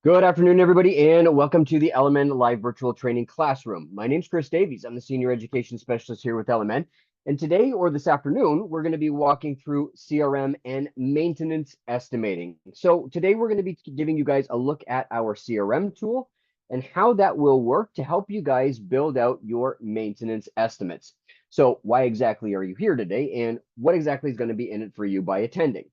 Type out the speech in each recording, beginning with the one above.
Good afternoon, everybody, and welcome to the LMN Live Virtual Training Classroom. My name is Chris Davies. I'm the Senior Education Specialist here with LMN. And today, or this afternoon, we're going to be walking through CRM and maintenance estimating. So today, we're going to be giving you guys a look at our CRM tool and how that will work to help you guys build out your maintenance estimates. So why exactly are you here today, and what exactly is going to be in it for you by attending?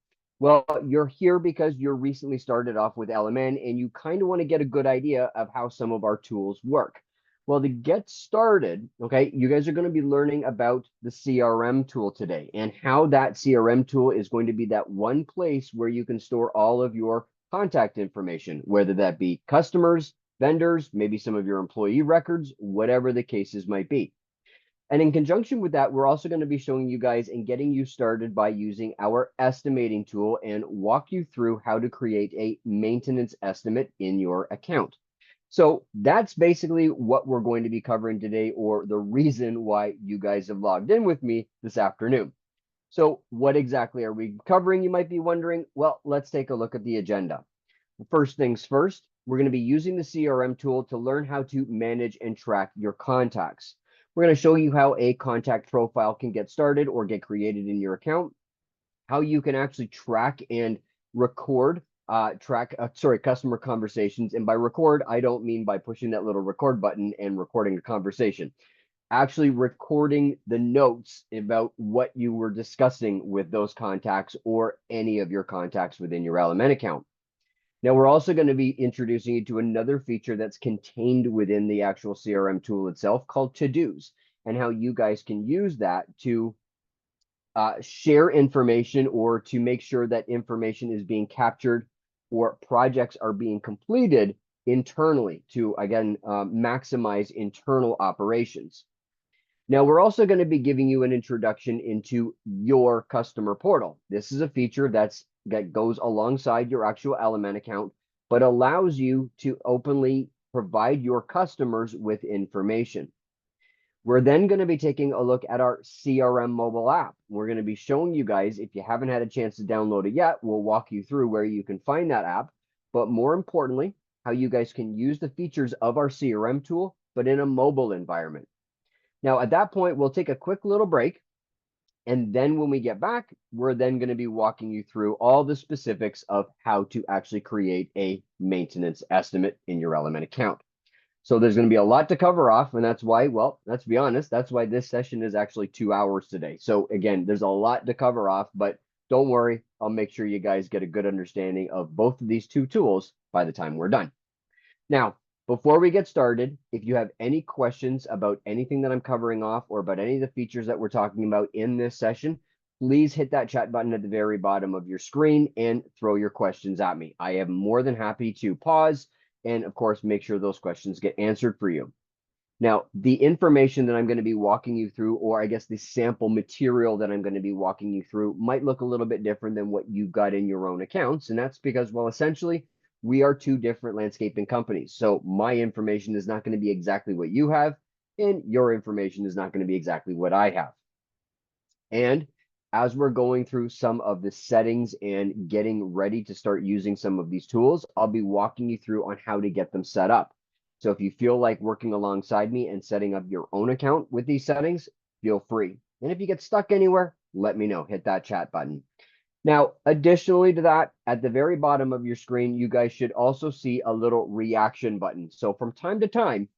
Well, you're here because you're recently started off with LMN and you kind of want to get a good idea of how some of our tools work. Well, to get started, okay, you guys are going to be learning about the CRM tool today and how that CRM tool is going to be that one place where you can store all of your contact information, whether that be customers, vendors, maybe some of your employee records, whatever the cases might be. And in conjunction with that, we're also going to be showing you guys and getting you started by using our estimating tool and walk you through how to create a maintenance estimate in your account. So that's basically what we're going to be covering today, or the reason why you guys have logged in with me this afternoon. So what exactly are we covering, you might be wondering? Well, let's take a look at the agenda. First things first, we're going to be using the CRM tool to learn how to manage and track your contacts. We're going to show you how a contact profile can get started or get created in your account, how you can actually track and record customer conversations. And by record, I don't mean by pushing that little record button and recording a conversation. Actually recording the notes about what you were discussing with those contacts or any of your contacts within your LMN account. Now, we're also going to be introducing you to another feature that's contained within the actual CRM tool itself called to-dos, and how you guys can use that to share information or to make sure that information is being captured or projects are being completed internally to, again, maximize internal operations. Now, we're also going to be giving you an introduction into your customer portal. This is a feature that goes alongside your actual LMN account, but allows you to openly provide your customers with information. We're then going to be taking a look at our CRM mobile app. We're going to be showing you guys, if you haven't had a chance to download it yet, we'll walk you through where you can find that app, but more importantly, how you guys can use the features of our CRM tool, but in a mobile environment. Now, at that point, we'll take a quick little break. And then when we get back, we're then going to be walking you through all the specifics of how to actually create a maintenance estimate in your LMN account. So there's going to be a lot to cover off. And that's why, well, let's be honest, that's why this session is actually 2 hours today. So again, there's a lot to cover off, but don't worry, I'll make sure you guys get a good understanding of both of these two tools by the time we're done. Now, before we get started, if you have any questions about anything that I'm covering off or about any of the features that we're talking about in this session, please hit that chat button at the very bottom of your screen and throw your questions at me. I am more than happy to pause and, of course, make sure those questions get answered for you. Now, the information that I'm going to be walking you through, or I guess the sample material that I'm going to be walking you through, might look a little bit different than what you've got in your own accounts. And that's because, well, essentially, we are two different landscaping companies. So my information is not going to be exactly what you have, and your information is not going to be exactly what I have. And as we're going through some of the settings and getting ready to start using some of these tools, I'll be walking you through on how to get them set up. So if you feel like working alongside me and setting up your own account with these settings, feel free. And if you get stuck anywhere, let me know. Hit that chat button. Now, additionally to that, at the very bottom of your screen, you guys should also see a little reaction button. So from time to time,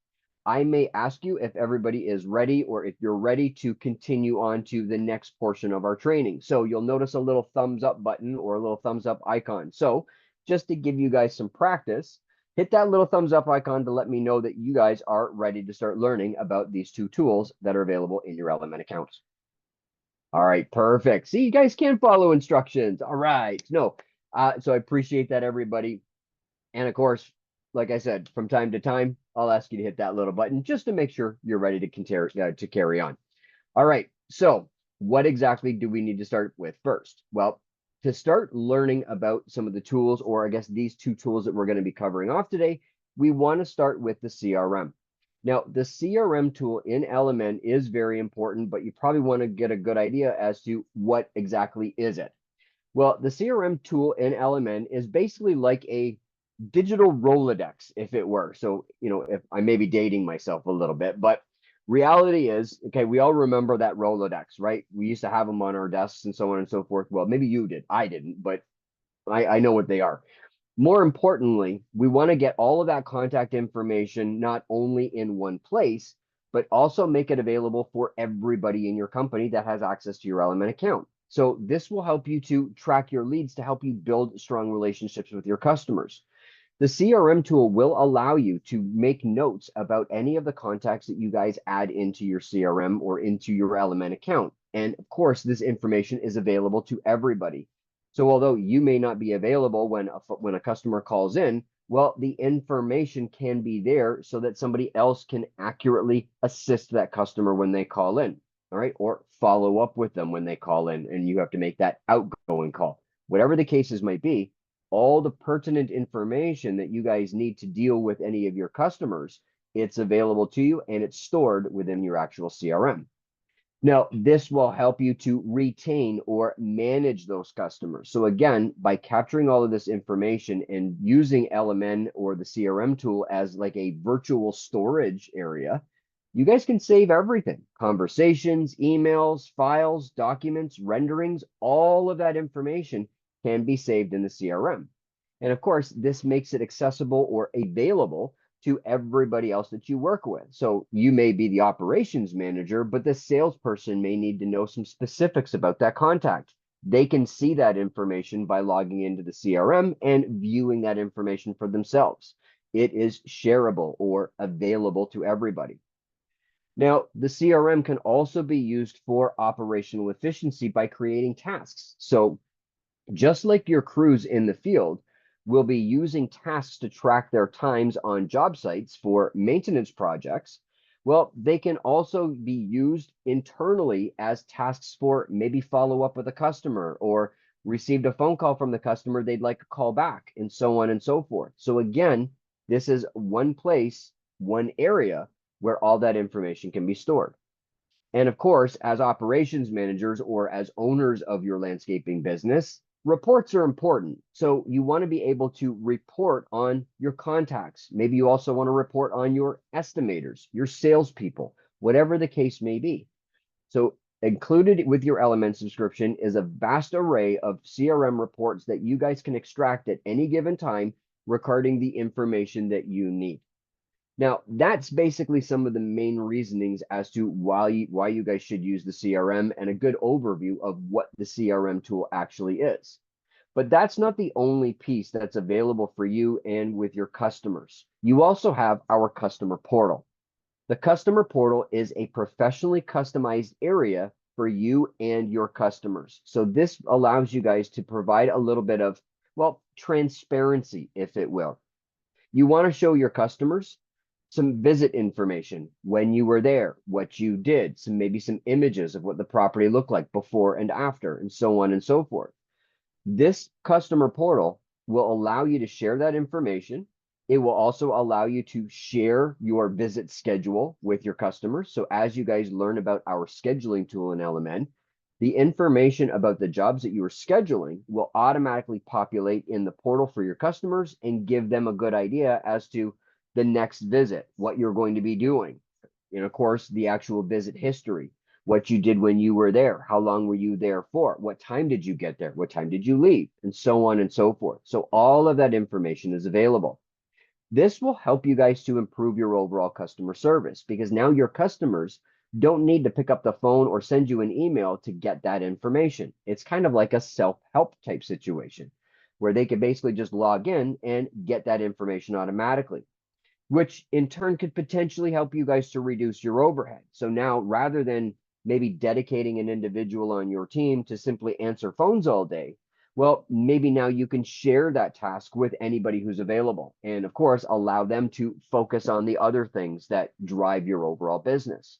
I may ask you if everybody is ready or if you're ready to continue on to the next portion of our training. So you'll notice a little thumbs up button or a little thumbs up icon. So just to give you guys some practice, hit that little thumbs up icon to let me know that you guys are ready to start learning about these two tools that are available in your LMN accounts. All right, perfect. See, you guys can follow instructions. All right. No, so I appreciate that, everybody. And of course, like I said, from time to time, I'll ask you to hit that little button just to make sure you're ready to carry on. All right. So what exactly do we need to start with first? Well, to start learning about some of the tools, or I guess these two tools that we're going to be covering off today, we want to start with the CRM. Now, the CRM tool in LMN is very important, but you probably want to get a good idea as to what exactly is it. Well, the CRM tool in LMN is basically like a digital Rolodex, if it were. So, if I may be dating myself a little bit, but reality is, okay, we all remember that Rolodex, right? We used to have them on our desks and so on and so forth. Well, maybe you did. I didn't, but I know what they are. More importantly, we want to get all of that contact information not only in one place, but also make it available for everybody in your company that has access to your LMN account. So this will help you to track your leads to help you build strong relationships with your customers. The CRM tool will allow you to make notes about any of the contacts that you guys add into your CRM or into your LMN account. And of course, this information is available to everybody. So although you may not be available when a customer calls in, well, the information can be there so that somebody else can accurately assist that customer when they call in, all right, or follow up with them when they call in, and you have to make that outgoing call. Whatever the cases might be, all the pertinent information that you guys need to deal with any of your customers, it's available to you and it's stored within your actual CRM. Now, this will help you to retain or manage those customers. So again, by capturing all of this information and using LMN or the CRM tool as like a virtual storage area, you guys can save everything: conversations, emails, files, documents, renderings, all of that information can be saved in the CRM. And of course, this makes it accessible or available to everybody else that you work with. So you may be the operations manager, but the salesperson may need to know some specifics about that contact. They can see that information by logging into the CRM and viewing that information for themselves. It is shareable or available to everybody. Now, the CRM can also be used for operational efficiency by creating tasks. So just like your crews in the field will be using tasks to track their times on job sites for maintenance projects, well, they can also be used internally as tasks for maybe follow up with a customer or received a phone call from the customer they'd like to call back, and so on and so forth. So again, this is one place, one area where all that information can be stored. And of course, as operations managers or as owners of your landscaping business, reports are important. So you want to be able to report on your contacts. Maybe you also want to report on your estimators, your salespeople, whatever the case may be. So included with your LMN subscription is a vast array of CRM reports that you guys can extract at any given time regarding the information that you need. Now, that's basically some of the main reasonings as to why you guys should use the CRM and a good overview of what the CRM tool actually is. But that's not the only piece that's available for you and with your customers. You also have our customer portal. The customer portal is a professionally customized area for you and your customers. So this allows you guys to provide a little bit of, well, transparency, if it will. You want to show your customers some visit information, when you were there, what you did, maybe some images of what the property looked like before and after, and so on and so forth. This customer portal will allow you to share that information. It will also allow you to share your visit schedule with your customers. So as you guys learn about our scheduling tool in LMN, the information about the jobs that you are scheduling will automatically populate in the portal for your customers and give them a good idea as to the next visit, what you're going to be doing. And of course, the actual visit history, what you did when you were there, how long were you there for, what time did you get there, what time did you leave, and so on and so forth. So all of that information is available. This will help you guys to improve your overall customer service because now your customers don't need to pick up the phone or send you an email to get that information. It's kind of like a self-help type situation where they could basically just log in and get that information automatically, which in turn could potentially help you guys to reduce your overhead. So now rather than maybe dedicating an individual on your team to simply answer phones all day, well, maybe now you can share that task with anybody who's available. And of course, allow them to focus on the other things that drive your overall business.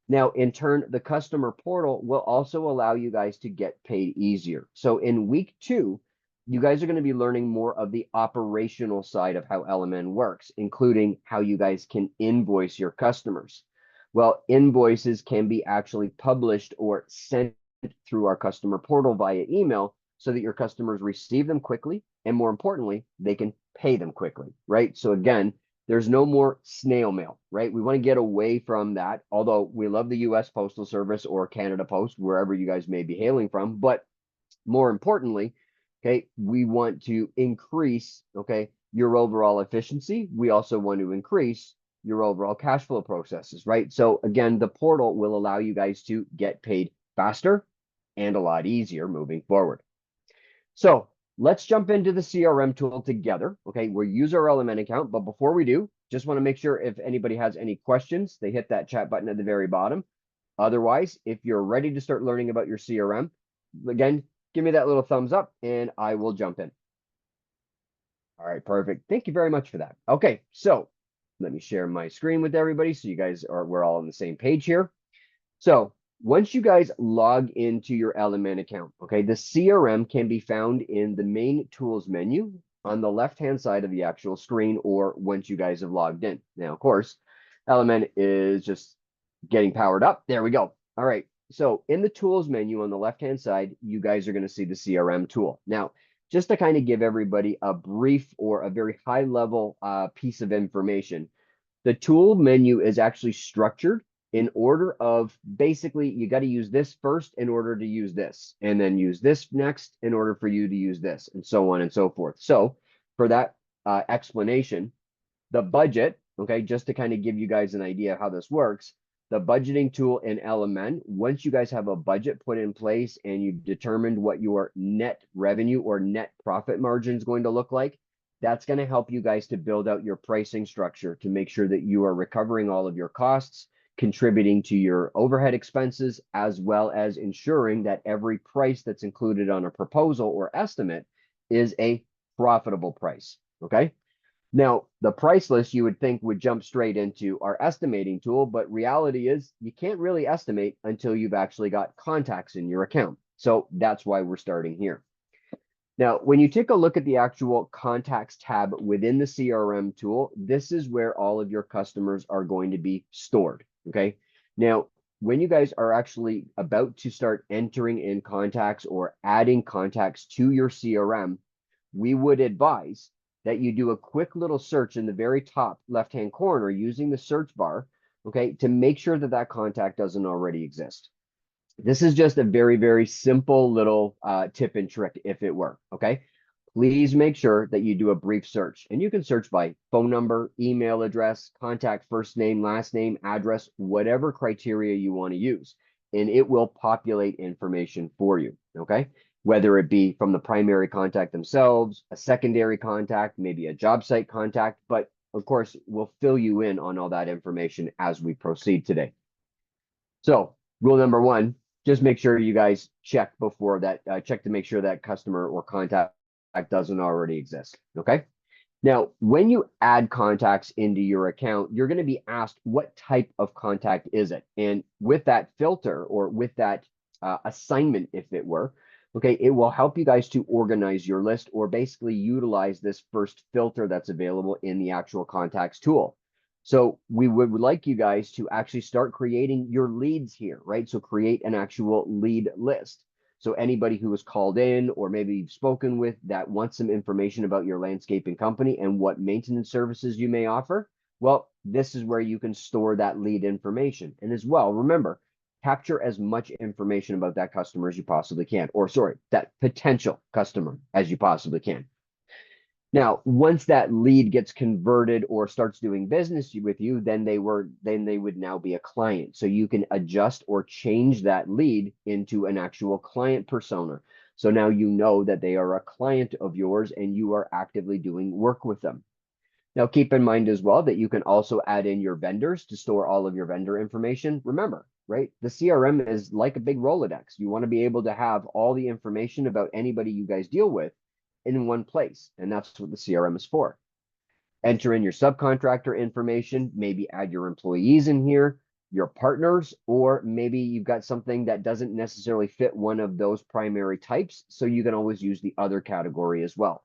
Now, in turn, the customer portal will also allow you guys to get paid easier. So in week 2, you guys are going to be learning more of the operational side of how LMN works, including how you guys can invoice your customers. Well, invoices can be actually published or sent through our customer portal via email so that your customers receive them quickly. And more importantly, they can pay them quickly, right? So again, there's no more snail mail, right? We want to get away from that, although we love the US Postal Service or Canada Post, wherever you guys may be hailing from. But more importantly, okay, we want to increase, okay, your overall efficiency. We also want to increase your overall cash flow processes, right? So again, the portal will allow you guys to get paid faster and a lot easier moving forward. So let's jump into the CRM tool together. Okay, we'll use our LMN account, but before we do, just want to make sure if anybody has any questions, they hit that chat button at the very bottom. Otherwise, if you're ready to start learning about your CRM, again, give me that little thumbs up and I will jump in. All right, perfect. Thank you very much for that. Okay, so let me share my screen with everybody so we're all on the same page here. So once you guys log into your LMN account, okay, the CRM can be found in the main tools menu on the left-hand side of the actual screen, or once you guys have logged in. Now, of course, LMN is just getting powered up. There we go. All right. So in the tools menu on the left-hand side, you guys are going to see the CRM tool. Now, just to kind of give everybody a brief or a very high level piece of information, the tool menu is actually structured in order of basically you got to use this first in order to use this, and then use this next in order for you to use this, and so on and so forth. So for that explanation, the budget, okay, just to kind of give you guys an idea of how this works, the budgeting tool in LMN, once you guys have a budget put in place and you've determined what your net revenue or net profit margin is going to look like, that's going to help you guys to build out your pricing structure to make sure that you are recovering all of your costs, contributing to your overhead expenses, as well as ensuring that every price that's included on a proposal or estimate is a profitable price, okay? Now, the price list you would think would jump straight into our estimating tool, but reality is you can't really estimate until you've actually got contacts in your account. So that's why we're starting here. Now, when you take a look at the actual contacts tab within the CRM tool, this is where all of your customers are going to be stored, okay? Now, when you guys are actually about to start entering in contacts or adding contacts to your CRM, we would advise that you do a quick little search in the very top left-hand corner using the search bar, okay, to make sure that that contact doesn't already exist. This is just a very, very simple little tip and trick if it were, okay? Please make sure that you do a brief search, and you can search by phone number, email address, contact, first name, last name, address, whatever criteria you want to use, and it will populate information for you, okay? Whether it be from the primary contact themselves, a secondary contact, maybe a job site contact, but of course, we'll fill you in on all that information as we proceed today. So rule number one, just make sure you guys check before that, check to make sure that customer or contact doesn't already exist, okay? Now, when you add contacts into your account, you're going to be asked what type of contact is it? And with that filter or with that assignment, if it were, okay, it will help you guys to organize your list or basically utilize this first filter that's available in the actual contacts tool. So we would like you guys to actually start creating your leads here, right? So create an actual lead list. So anybody who was called in or maybe you've spoken with that wants some information about your landscaping company and what maintenance services you may offer, well, this is where you can store that lead information. And as well, remember, capture as much information about that customer as you possibly can, or sorry, that potential customer as you possibly can. Now, once that lead gets converted or starts doing business with you, then they would now be a client. So you can adjust or change that lead into an actual client persona. So now you know that they are a client of yours and you are actively doing work with them. Now, keep in mind as well that you can also add in your vendors to store all of your vendor information. Remember, right? The CRM is like a big Rolodex. You want to be able to have all the information about anybody you guys deal with in one place, and that's what the CRM is for. Enter in your subcontractor information, maybe add your employees in here, your partners, or maybe you've got something that doesn't necessarily fit one of those primary types, so you can always use the other category as well.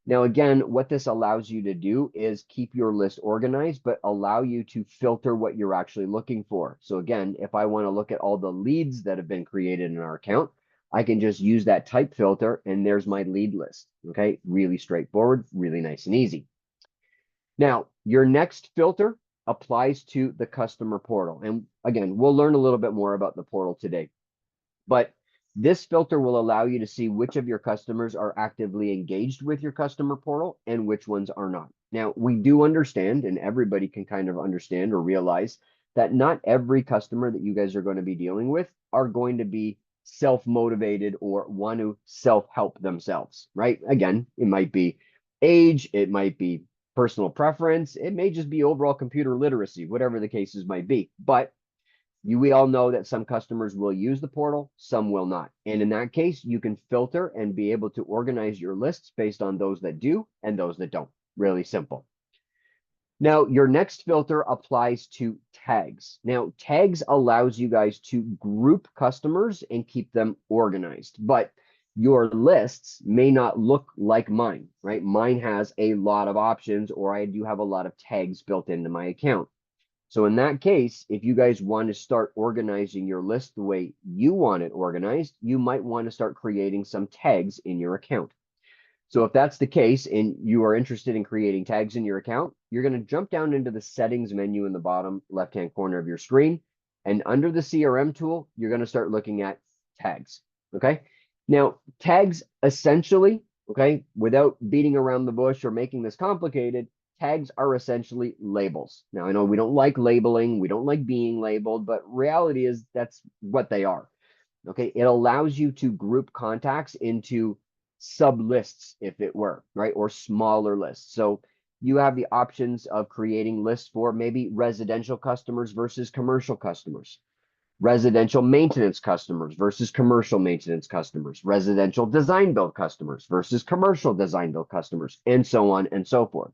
Now, again, what this allows you to do is keep your list organized, but allow you to filter what you're actually looking for. So again, if I want to look at all the leads that have been created in our account, I can just use that type filter and there's my lead list. Okay, really straightforward, really nice and easy. Now, your next filter applies to the customer portal. And again, we'll learn a little bit more about the portal today. But this filter will allow you to see which of your customers are actively engaged with your customer portal and which ones are not. Now, we do understand, and everybody can kind of understand or realize that not every customer that you guys are going to be dealing with are going to be self-motivated or want to self-help themselves, right? Again, it might be age, it might be personal preference, it may just be overall computer literacy, whatever the cases might be. But we all know that some customers will use the portal, some will not. And in that case, you can filter and be able to organize your lists based on those that do and those that don't. Really simple. Now, your next filter applies to tags. Now, tags allows you guys to group customers and keep them organized, but your lists may not look like mine, right? Mine has a lot of options, or I do have a lot of tags built into my account. So in that case, if you guys want to start organizing your list the way you want it organized, you might want to start creating some tags in your account. So if that's the case and you are interested in creating tags in your account, you're going to jump down into the settings menu in the bottom left-hand corner of your screen. And under the CRM tool, you're going to start looking at tags. Okay. Now, tags essentially, okay, without beating around the bush or making this complicated, tags are essentially labels. Now, I know we don't like labeling, we don't like being labeled, but reality is that's what they are. Okay. It allows you to group contacts into sub lists, if it were, right? Or smaller lists. So you have the options of creating lists for maybe residential customers versus commercial customers, residential maintenance customers versus commercial maintenance customers, residential design build customers versus commercial design build customers, and so on and so forth.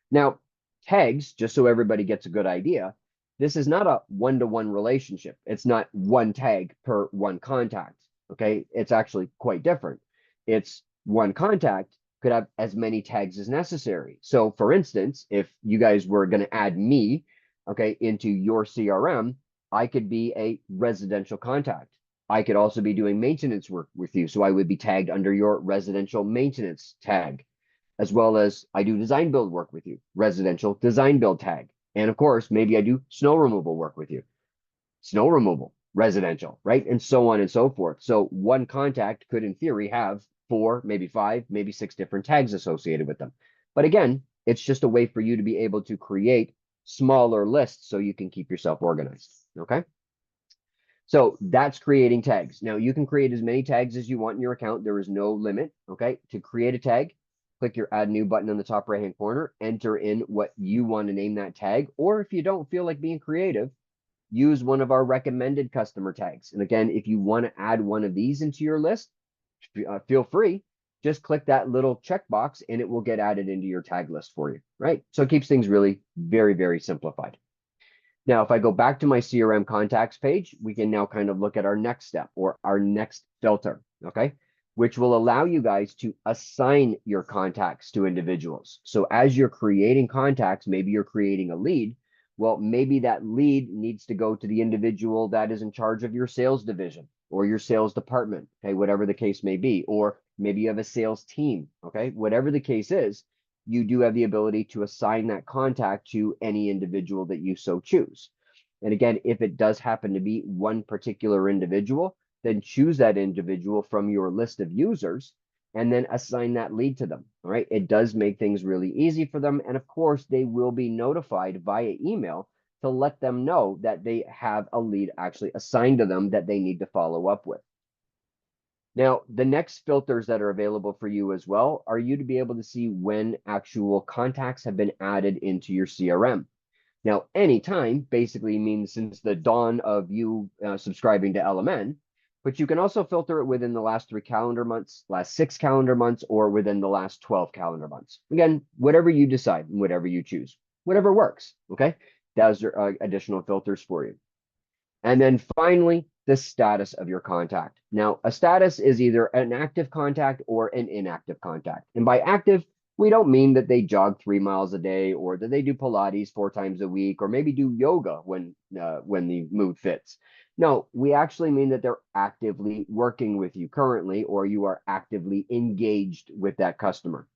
Now, tags, just so everybody gets a good idea, this is not a one-to-one relationship. It's not one tag per one contact. Okay. It's actually quite different. It's one contact could have as many tags as necessary. So for instance, if you guys were going to add me, okay, into your CRM, I could be a residential contact. I could also be doing maintenance work with you. So I would be tagged under your residential maintenance tag, as well as I do design build work with you, residential design build tag. And of course, maybe I do snow removal work with you, snow removal, residential, right? And so on and so forth. So one contact could, in theory, have 4, maybe 5, maybe 6 different tags associated with them. But again, it's just a way for you to be able to create smaller lists so you can keep yourself organized. Okay. So that's creating tags. Now you can create as many tags as you want in your account. There is no limit. Okay. To create a tag, click your add new button on the top right hand corner, enter in what you want to name that tag. Or if you don't feel like being creative, use one of our recommended customer tags. And again, if you want to add one of these into your list, feel free. Just click that little checkbox and it will get added into your tag list for you, right? So it keeps things really very, very simplified. Now, if I go back to my CRM contacts page, we can now kind of look at our next step or our next filter, okay? Which will allow you guys to assign your contacts to individuals. So as you're creating contacts, maybe you're creating a lead. Well, maybe that lead needs to go to the individual that is in charge of your sales division or your sales department, okay, whatever the case may be. Or maybe you have a sales team, okay? Whatever the case is, you do have the ability to assign that contact to any individual that you so choose. And again, if it does happen to be one particular individual, then choose that individual from your list of users and then assign that lead to them. All right. It does make things really easy for them. And of course, they will be notified via email to let them know that they have a lead actually assigned to them that they need to follow up with. Now, the next filters that are available for you as well are you to be able to see when actual contacts have been added into your CRM. Now, anytime basically means since the dawn of you subscribing to LMN, but you can also filter it within the last 3 calendar months, last 6 calendar months, or within the last 12 calendar months. Again, whatever you decide, whatever you choose, whatever works, okay? Those are additional filters for you. And then finally, the status of your contact. Now, a status is either an active contact or an inactive contact. And by active, we don't mean that they jog 3 miles a day or that they do Pilates 4 times a week or maybe do yoga when the mood fits. No, we actually mean that they're actively working with you currently, or you are actively engaged with that customer.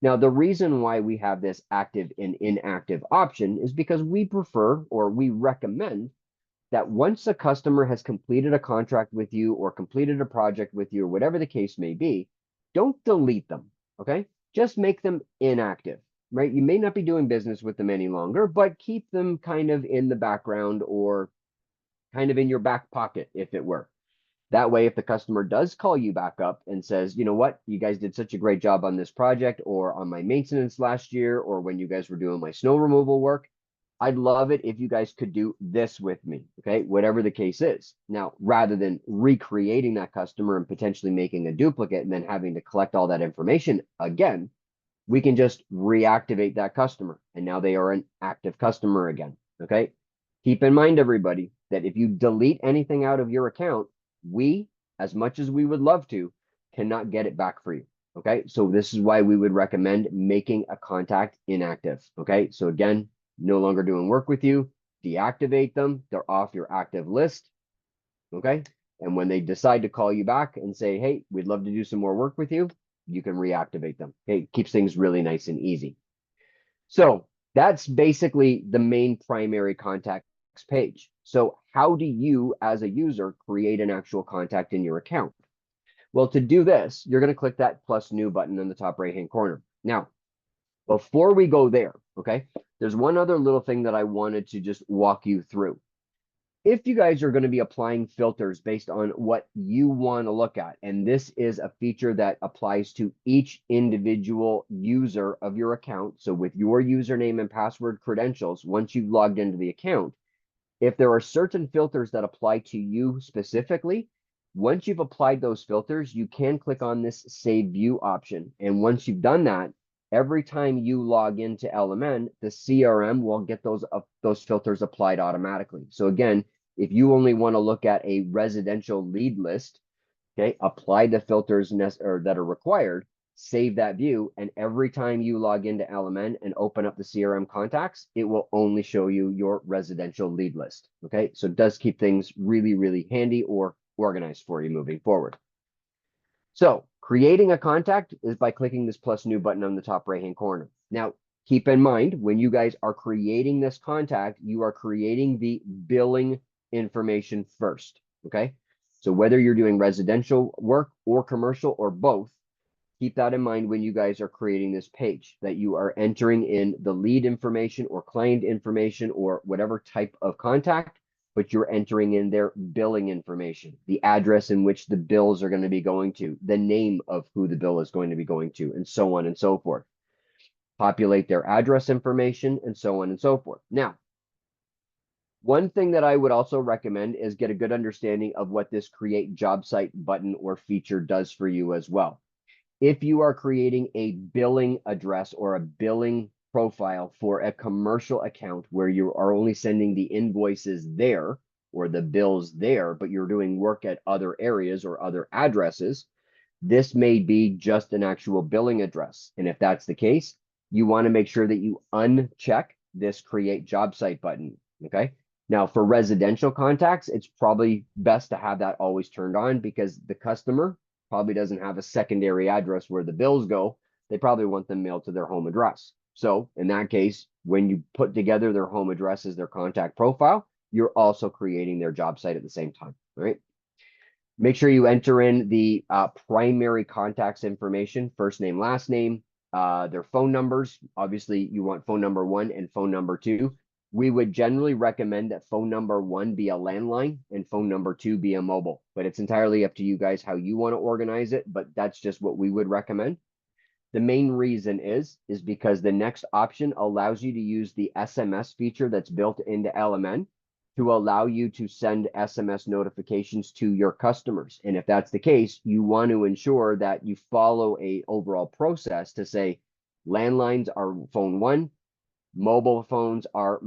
Now, the reason why we have this active and inactive option is because we prefer or we recommend that once a customer has completed a contract with you or completed a project with you or whatever the case may be, don't delete them, okay? Just make them inactive, right? You may not be doing business with them any longer, but keep them kind of in the background or kind of in your back pocket, if it were. That way, if the customer does call you back up and says, you know what, you guys did such a great job on this project or on my maintenance last year, or when you guys were doing my snow removal work, I'd love it if you guys could do this with me, okay? Whatever the case is. Now, rather than recreating that customer and potentially making a duplicate and then having to collect all that information again, we can just reactivate that customer. And now they are an active customer again, okay? Keep in mind, everybody, that if you delete anything out of your account, we, as much as we would love to, cannot get it back for you, okay? So this is why we would recommend making a contact inactive, okay? So again, no longer doing work with you, deactivate them. They're off your active list, okay? And when they decide to call you back and say, hey, we'd love to do some more work with you, you can reactivate them. Okay, keeps things really nice and easy. So that's basically the main primary contacts page. So how do you, as a user, create an actual contact in your account? Well, to do this, you're going to click that plus new button in the top right-hand corner. Now, before we go there, okay, there's one other little thing that I wanted to just walk you through. If you guys are going to be applying filters based on what you want to look at, and this is a feature that applies to each individual user of your account. So with your username and password credentials, once you've logged into the account, if there are certain filters that apply to you specifically, once you've applied those filters, you can click on this Save View option. And once you've done that, every time you log into LMN, the CRM will get those filters applied automatically. So again, if you only want to look at a residential lead list, okay, apply the filters that are required, save that view, and every time you log into LMN and open up the CRM contacts, it will only show you your residential lead list, okay? So it does keep things really, really handy or organized for you moving forward. So creating a contact is by clicking this plus new button on the top right-hand corner. Now, keep in mind, when you guys are creating this contact, you are creating the billing information first, okay? So whether you're doing residential work or commercial or both, keep that in mind when you guys are creating this page, that you are entering in the lead information or client information or whatever type of contact, but you're entering in their billing information, the address in which the bills are going to be going to, the name of who the bill is going to be going to, and so on and so forth. Populate their address information and so on and so forth. Now, one thing that I would also recommend is get a good understanding of what this create job site button or feature does for you as well. If you are creating a billing address or a billing profile for a commercial account where you are only sending the invoices there or the bills there, but you're doing work at other areas or other addresses, this may be just an actual billing address. And if that's the case, you want to make sure that you uncheck this create job site button, okay? Now, for residential contacts, it's probably best to have that always turned on because the customer probably doesn't have a secondary address where the bills go. They probably want them mailed to their home address. So in that case, when you put together their home address as their contact profile, you're also creating their job site at the same time, right? Make sure you enter in the primary contacts information, first name, last name, their phone numbers. Obviously, you want phone number 1 and phone number 2. We would generally recommend that phone number 1 be a landline and phone number 2 be a mobile, but it's entirely up to you guys how you want to organize it, but that's just what we would recommend. The main reason is because the next option allows you to use the SMS feature that's built into LMN to allow you to send SMS notifications to your customers. And if that's the case, you want to ensure that you follow a overall process to say landlines are phone 1, mobile phones are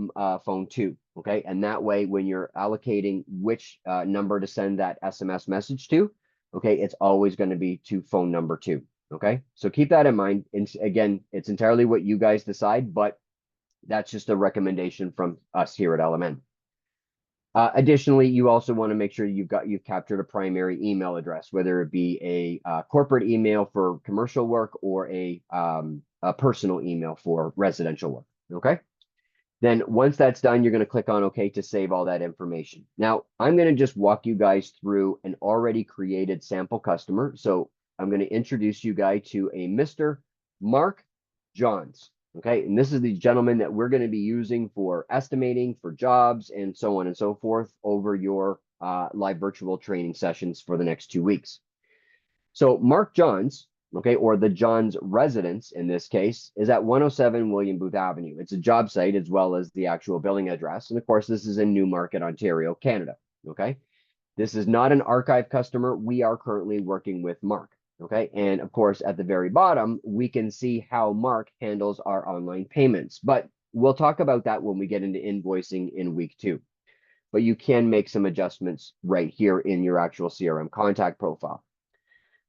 phone 2, okay? And that way, when you're allocating which number to send that SMS message to, okay, it's always going to be to phone number 2, okay? So keep that in mind. And again, it's entirely what you guys decide, but that's just a recommendation from us here at LMN. Additionally, you also want to make sure you've captured a primary email address, whether it be a corporate email for commercial work or a personal email for residential work. Okay. Then once that's done, you're going to click on OK to save all that information. Now, I'm going to just walk you guys through an already created sample customer. So I'm going to introduce you guys to a Mr. Mark Johns. Okay, and this is the gentleman that we're going to be using for estimating for jobs and so on and so forth over your live virtual training sessions for the next 2 weeks. So Mark Johns, okay, or the Johns residence in this case, is at 107 William Booth Avenue. It's a job site as well as the actual billing address. And of course, this is in Newmarket, Ontario, Canada. Okay. This is not an archive customer. We are currently working with Mark. Okay. And of course, at the very bottom, we can see how Mark handles our online payments. But we'll talk about that when we get into invoicing in week 2. But you can make some adjustments right here in your actual CRM contact profile.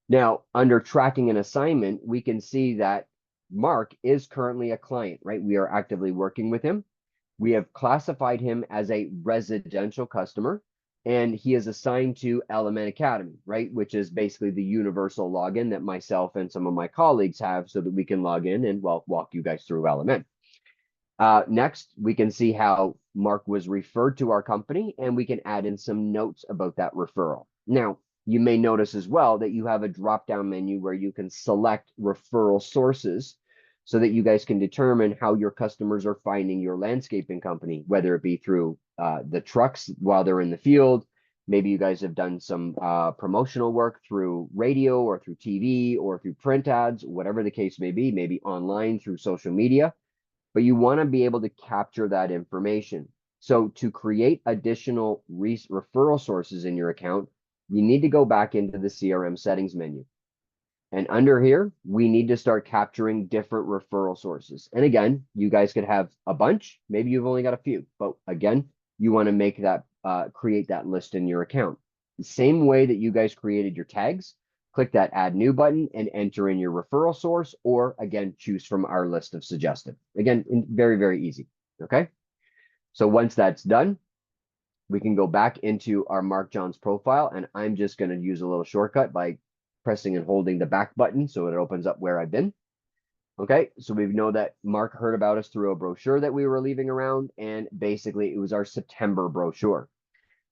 Now, under tracking an assignment, we can see that Mark is currently a client, right? We are actively working with him. We have classified him as a residential customer, and he is assigned to LMN Academy, right? Which is basically the universal login that myself and some of my colleagues have so that we can log in and, well, walk you guys through LMN. Next, we can see how Mark was referred to our company, and we can add in some notes about that referral. Now, you may notice as well that you have a drop-down menu where you can select referral sources so that you guys can determine how your customers are finding your landscaping company, whether it be through the trucks while they're in the field. Maybe you guys have done some promotional work through radio or through TV or through print ads, whatever the case may be, maybe online through social media. But you want to be able to capture that information. So to create additional referral sources in your account, you need to go back into the CRM settings menu. And under here, we need to start capturing different referral sources. And again, you guys could have a bunch. Maybe you've only got a few. But again, you want to make that, create that list in your account. The same way that you guys created your tags, click that Add New button and enter in your referral source, or again, choose from our list of suggested. Again, very, very easy. Okay. So once that's done, we can go back into our Mark Johns profile, and I'm just going to use a little shortcut by pressing and holding the back button so it opens up where I've been. Okay, so we know that Mark heard about us through a brochure that we were leaving around, and basically it was our September brochure.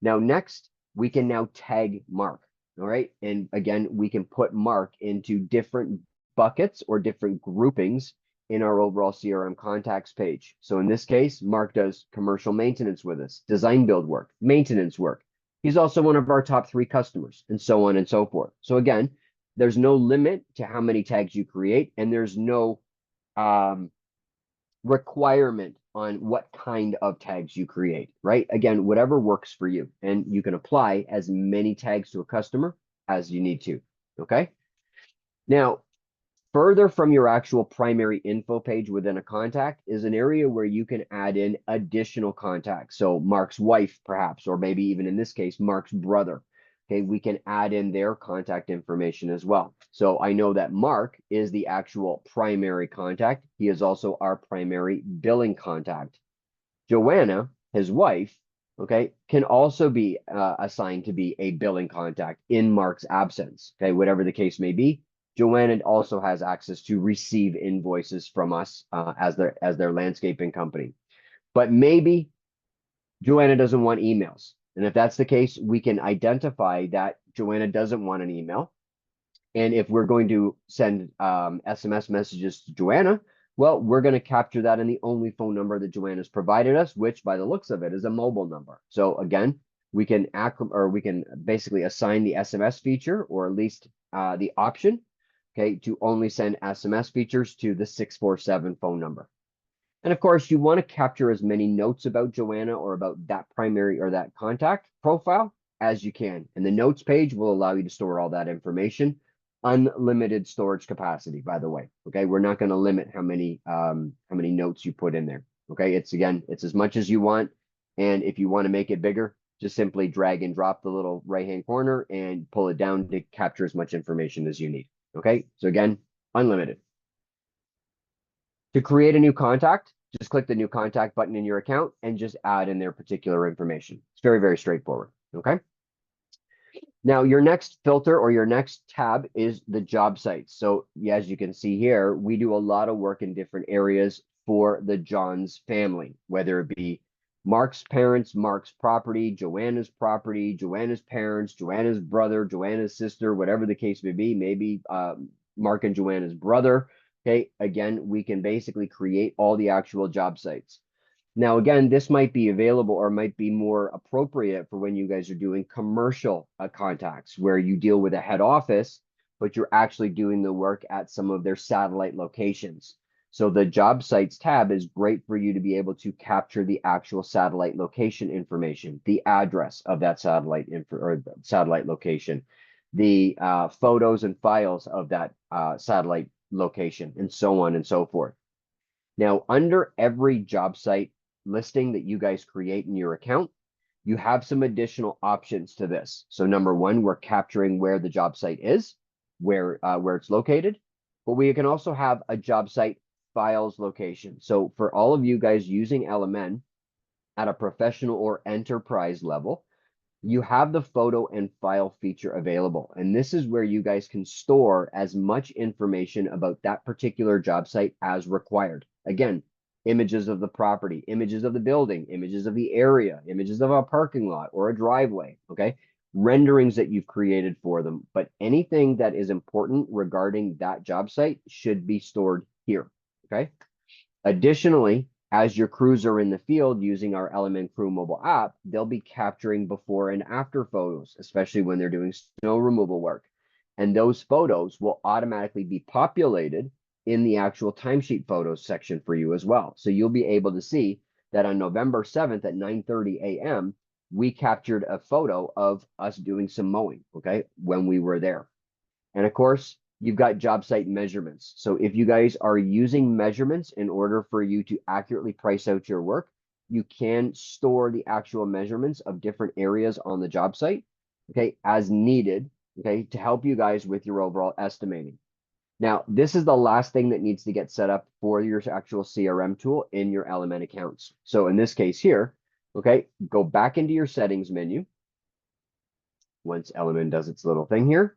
Now next, we can now tag Mark, all right? And again, we can put Mark into different buckets or different groupings in our overall CRM contacts page. So in this case, Mark does commercial maintenance with us, design build work, maintenance work. He's also one of our top 3 customers, and so on and so forth. So again, there's no limit to how many tags you create, and there's no requirement on what kind of tags you create, right? Again, whatever works for you, and you can apply as many tags to a customer as you need to, okay? Now, further from your actual primary info page within a contact is an area where you can add in additional contacts. So Mark's wife, perhaps, or maybe even in this case, Mark's brother. Okay, we can add in their contact information as well. So I know that Mark is the actual primary contact. He is also our primary billing contact. Joanna, his wife, okay, can also be assigned to be a billing contact in Mark's absence. Okay, whatever the case may be. Joanna also has access to receive invoices from us as their landscaping company. But maybe Joanna doesn't want emails. And if that's the case, we can identify that Joanna doesn't want an email. And if we're going to send SMS messages to Joanna, well, we're going to capture that in the only phone number that Joanna's provided us, which by the looks of it is a mobile number. So again, we can basically assign the SMS feature, or at least the option, okay, to only send SMS features to the 647 phone number. And of course, you want to capture as many notes about Joanna or about that primary or that contact profile as you can. And the notes page will allow you to store all that information. Unlimited storage capacity, by the way. Okay, we're not going to limit how many notes you put in there. Okay, it's as much as you want. And if you want to make it bigger, just simply drag and drop the little right-hand corner and pull it down to capture as much information as you need. Okay, so again, unlimited. To create a new contact, just click the new contact button in your account and just add in their particular information. It's very, very straightforward. Okay. Now, your next filter or your next tab is the job sites. So as you can see here, we do a lot of work in different areas for the Johns family, whether it be Mark's parents, Mark's property, Joanna's parents, Joanna's brother, Joanna's sister, whatever the case may be, maybe Mark and Joanna's brother. Okay, again, we can basically create all the actual job sites. Now, again, this might be available or might be more appropriate for when you guys are doing commercial contacts where you deal with a head office, but you're actually doing the work at some of their satellite locations. So the job sites tab is great for you to be able to capture the actual satellite location information, the address of that satellite location, the photos and files of that satellite location, and so on and so forth. Now, under every job site listing that you guys create in your account, you have some additional options to this. So number one, we're capturing where the job site is, where it's located, but we can also have a job site files location. So for all of you guys using LMN at a professional or enterprise level, you have the photo and file feature available. And this is where you guys can store as much information about that particular job site as required. Again, images of the property, images of the building, images of the area, images of a parking lot or a driveway, okay? Renderings that you've created for them, but anything that is important regarding that job site should be stored here, okay? Additionally, as your crews are in the field using our LMN Crew mobile app, they'll be capturing before and after photos, especially when they're doing snow removal work. And those photos will automatically be populated in the actual timesheet photos section for you as well. So you'll be able to see that on November 7th at 9:30 a.m., we captured a photo of us doing some mowing, okay, when we were there. And of course, you've got job site measurements. So if you guys are using measurements in order for you to accurately price out your work, you can store the actual measurements of different areas on the job site, okay, as needed, okay, to help you guys with your overall estimating. Now, this is the last thing that needs to get set up for your actual CRM tool in your LMN accounts. So in this case here, okay, go back into your settings menu once LMN does its little thing here.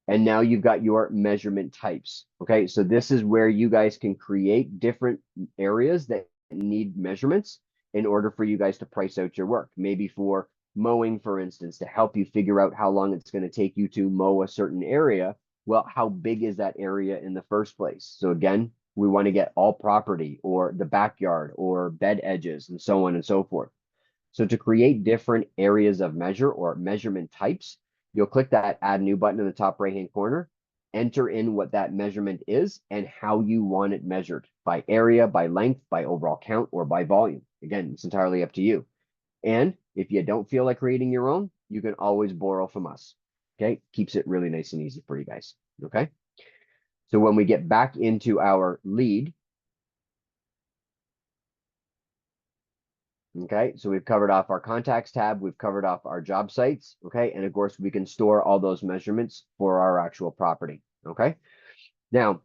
And now you've got your measurement types. Okay, so this is where you guys can create different areas that need measurements in order for you guys to price out your work. Maybe for mowing, for instance, to help you figure out how long it's going to take you to mow a certain area. Well, how big is that area in the first place? So again, we want to get all property or the backyard or bed edges and so on and so forth. So to create different areas of measure or measurement types, you'll click that add new button in the top right-hand corner, enter in what that measurement is and how you want it measured by area, by length, by overall count, or by volume. Again, it's entirely up to you. And if you don't feel like creating your own, you can always borrow from us. Okay, keeps it really nice and easy for you guys. Okay, so when we get back into our lead, okay, so we've covered off our contacts tab, we've covered off our job sites, okay, and of course we can store all those measurements for our actual property, okay. Now,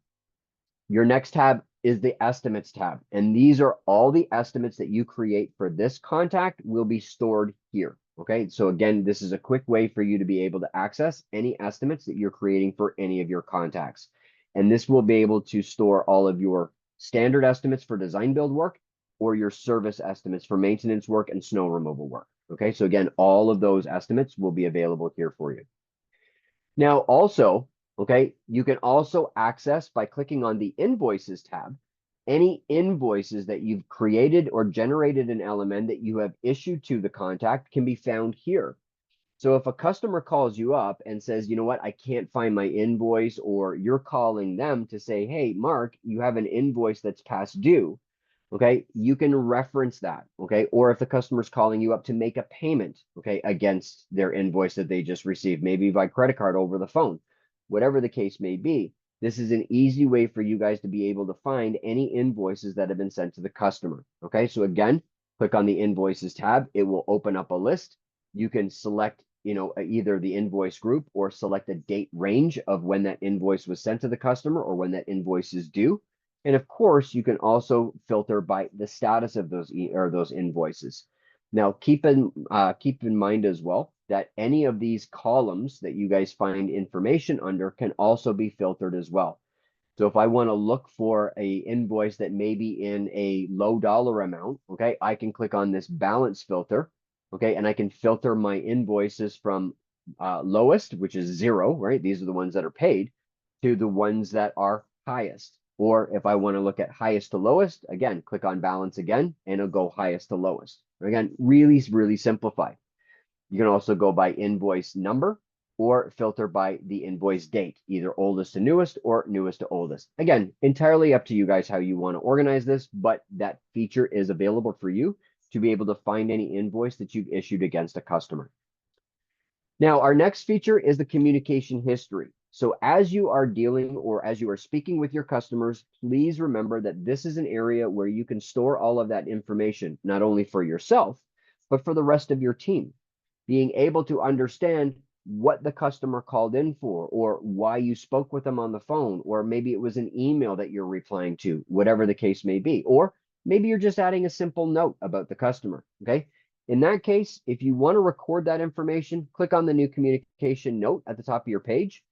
your next tab is the estimates tab, and these are all the estimates that you create for this contact will be stored here, okay. So again, this is a quick way for you to be able to access any estimates that you're creating for any of your contacts, and this will be able to store all of your standard estimates for design build work or your service estimates for maintenance work and snow removal work. Okay, so again, all of those estimates will be available here for you. Now, also, okay, you can also access by clicking on the invoices tab, any invoices that you've created or generated in LMN that you have issued to the contact can be found here. So if a customer calls you up and says, you know what, I can't find my invoice, or you're calling them to say, hey, Mark, you have an invoice that's past due. Okay, you can reference that. Okay, or if the customer's calling you up to make a payment, okay, against their invoice that they just received, maybe by credit card over the phone, whatever the case may be, this is an easy way for you guys to be able to find any invoices that have been sent to the customer. Okay, so again, click on the invoices tab. It will open up a list. You can select, you know, either the invoice group or select a date range of when that invoice was sent to the customer or when that invoice is due. And of course, you can also filter by the status of those invoices. Now, keep in mind as well that any of these columns that you guys find information under can also be filtered as well. So if I want to look for a invoice that may be in a low dollar amount, okay, I can click on this balance filter, okay, and I can filter my invoices from lowest, which is 0, right? These are the ones that are paid, to the ones that are highest. Or if I want to look at highest to lowest, again, click on balance again, and it'll go highest to lowest. Again, really, really simplified. You can also go by invoice number or filter by the invoice date, either oldest to newest or newest to oldest. Again, entirely up to you guys how you want to organize this, but that feature is available for you to be able to find any invoice that you've issued against a customer. Now, our next feature is the communication history. So as you are dealing or as you are speaking with your customers, please remember that this is an area where you can store all of that information, not only for yourself, but for the rest of your team. Being able to understand what the customer called in for, or why you spoke with them on the phone, or maybe it was an email that you're replying to, whatever the case may be, or maybe you're just adding a simple note about the customer. Okay. In that case, if you want to record that information, click on the new communication note at the top of your page.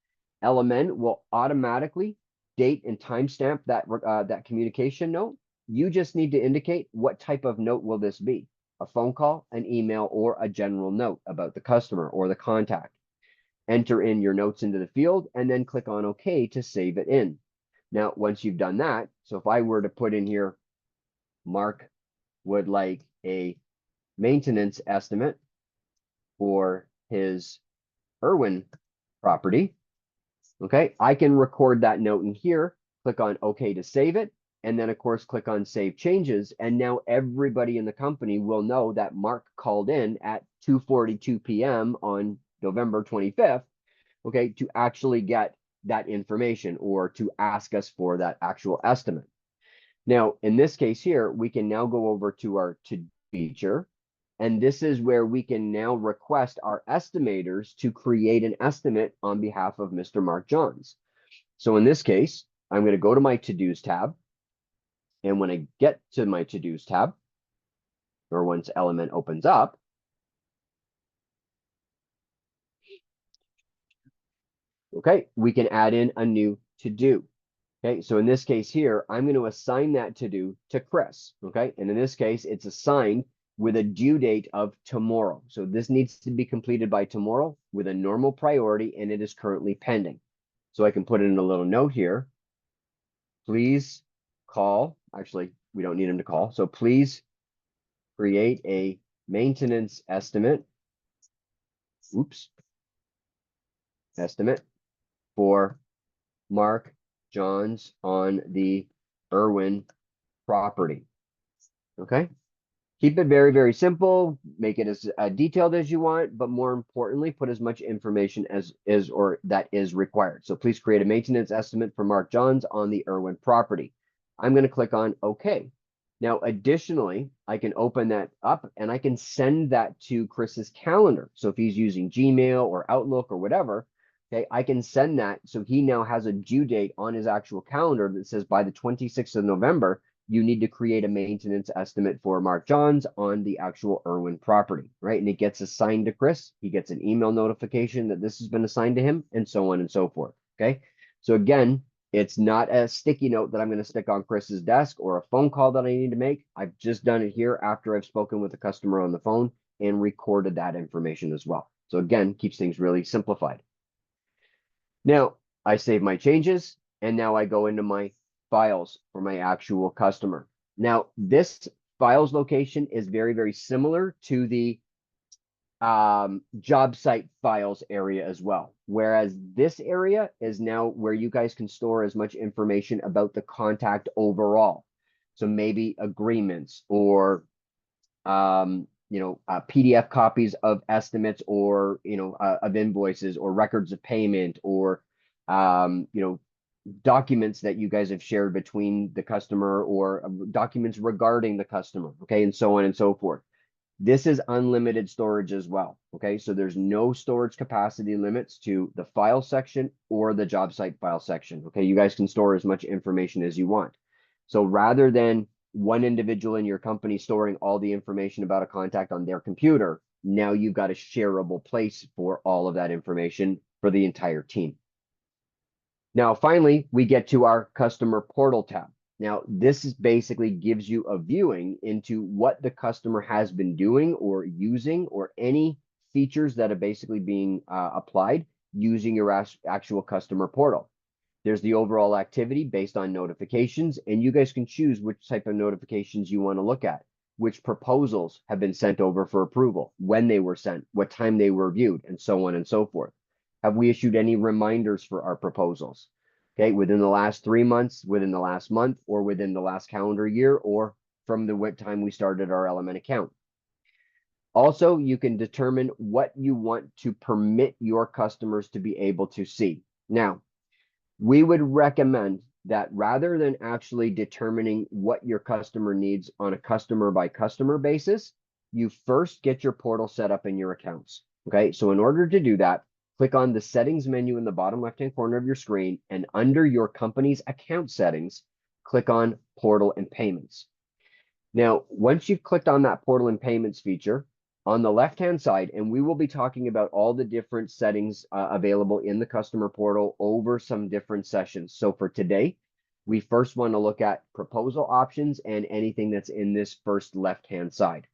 LMN will automatically date and timestamp that communication note. You just need to indicate what type of note will this be: a phone call, an email, or a general note about the customer or the contact. Enter in your notes into the field and then click on OK to save it in. Now, once you've done that, so if I were to put in here, Mark would like a maintenance estimate for his Irwin property, okay, I can record that note in here, click on OK to save it, and then of course click on Save Changes, and now everybody in the company will know that Mark called in at 2:42 p.m. on November 25th, okay, to actually get that information or to ask us for that actual estimate. Now, in this case here, we can now go over to our to feature, and this is where we can now request our estimators to create an estimate on behalf of Mr. Mark Johns. So in this case, I'm going to go to my to-dos tab. And when I get to my to-dos tab, or once LMN opens up, okay, we can add in a new to-do. Okay, so in this case here, I'm going to assign that to-do to Chris. Okay, and in this case, it's assigned with a due date of tomorrow. So this needs to be completed by tomorrow with a normal priority, and it is currently pending. So I can put in a little note here. Please call. Actually, we don't need him to call. So please create a maintenance estimate. Oops. Estimate for Mark Johns on the Irwin property. Okay. Keep it very, very simple. Make it as detailed as you want, but more importantly, put as much information as is or that is required. So please create a maintenance estimate for Mark Johns on the Irwin property. I'm going to click on OK. Now, additionally, I can open that up and I can send that to Chris's calendar. So if he's using Gmail or Outlook or whatever, okay, I can send that so he now has a due date on his actual calendar that says by the 26th of November, you need to create a maintenance estimate for Mark Johns on the actual Irwin property, right? And it gets assigned to Chris. He gets an email notification that this has been assigned to him, and so on and so forth, okay? So again, it's not a sticky note that I'm going to stick on Chris's desk or a phone call that I need to make. I've just done it here after I've spoken with the customer on the phone and recorded that information as well. So again, keeps things really simplified. Now, I save my changes, and now I go into my files for my actual customer. Now, this files location is very, very similar to the job site files area as well. Whereas this area is now where you guys can store as much information about the contact overall. So maybe agreements or PDF copies of estimates or, of invoices or records of payment or, documents that you guys have shared between the customer or documents regarding the customer, okay, and so on and so forth. This is unlimited storage as well, okay? So there's no storage capacity limits to the file section or the job site file section, okay? You guys can store as much information as you want. So rather than one individual in your company storing all the information about a contact on their computer, now you've got a shareable place for all of that information for the entire team. Now, finally, we get to our customer portal tab. Now, this is basically gives you a viewing into what the customer has been doing or using, or any features that are basically being applied using your actual customer portal. There's the overall activity based on notifications, and you guys can choose which type of notifications you want to look at, which proposals have been sent over for approval, when they were sent, what time they were viewed, and so on and so forth. Have we issued any reminders for our proposals? Okay, within the last 3 months, within the last month, or within the last calendar year, or from the time we started our LMN account. Also, you can determine what you want to permit your customers to be able to see. Now, we would recommend that rather than actually determining what your customer needs on a customer by customer basis, you first get your portal set up in your accounts. Okay, so in order to do that, click on the settings menu in the bottom left-hand corner of your screen, and under your company's account settings, click on portal and payments. Now, once you've clicked on that portal and payments feature, on the left-hand side, and we will be talking about all the different settings available in the customer portal over some different sessions. So for today, we first want to look at proposal options and anything that's in this first left-hand side.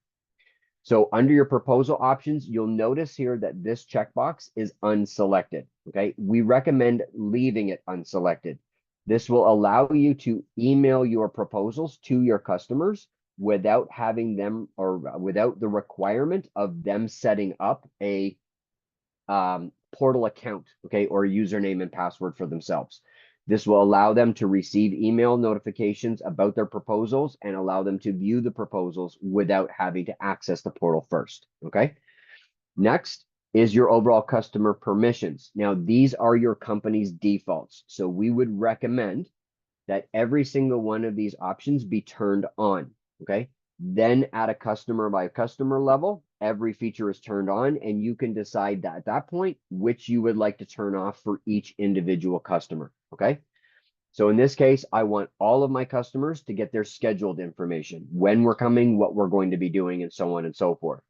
So under your proposal options, you'll notice here that this checkbox is unselected. Okay, we recommend leaving it unselected. This will allow you to email your proposals to your customers without having them, or without the requirement of them setting up a portal account, okay, or a username and password for themselves. This will allow them to receive email notifications about their proposals and allow them to view the proposals without having to access the portal first, okay? Next is your overall customer permissions. Now, these are your company's defaults. So we would recommend that every single one of these options be turned on. Okay, then at a customer by customer level, every feature is turned on, and you can decide that at that point which you would like to turn off for each individual customer. Okay, so in this case, I want all of my customers to get their scheduled information, when we're coming, what we're going to be doing, and so on and so forth.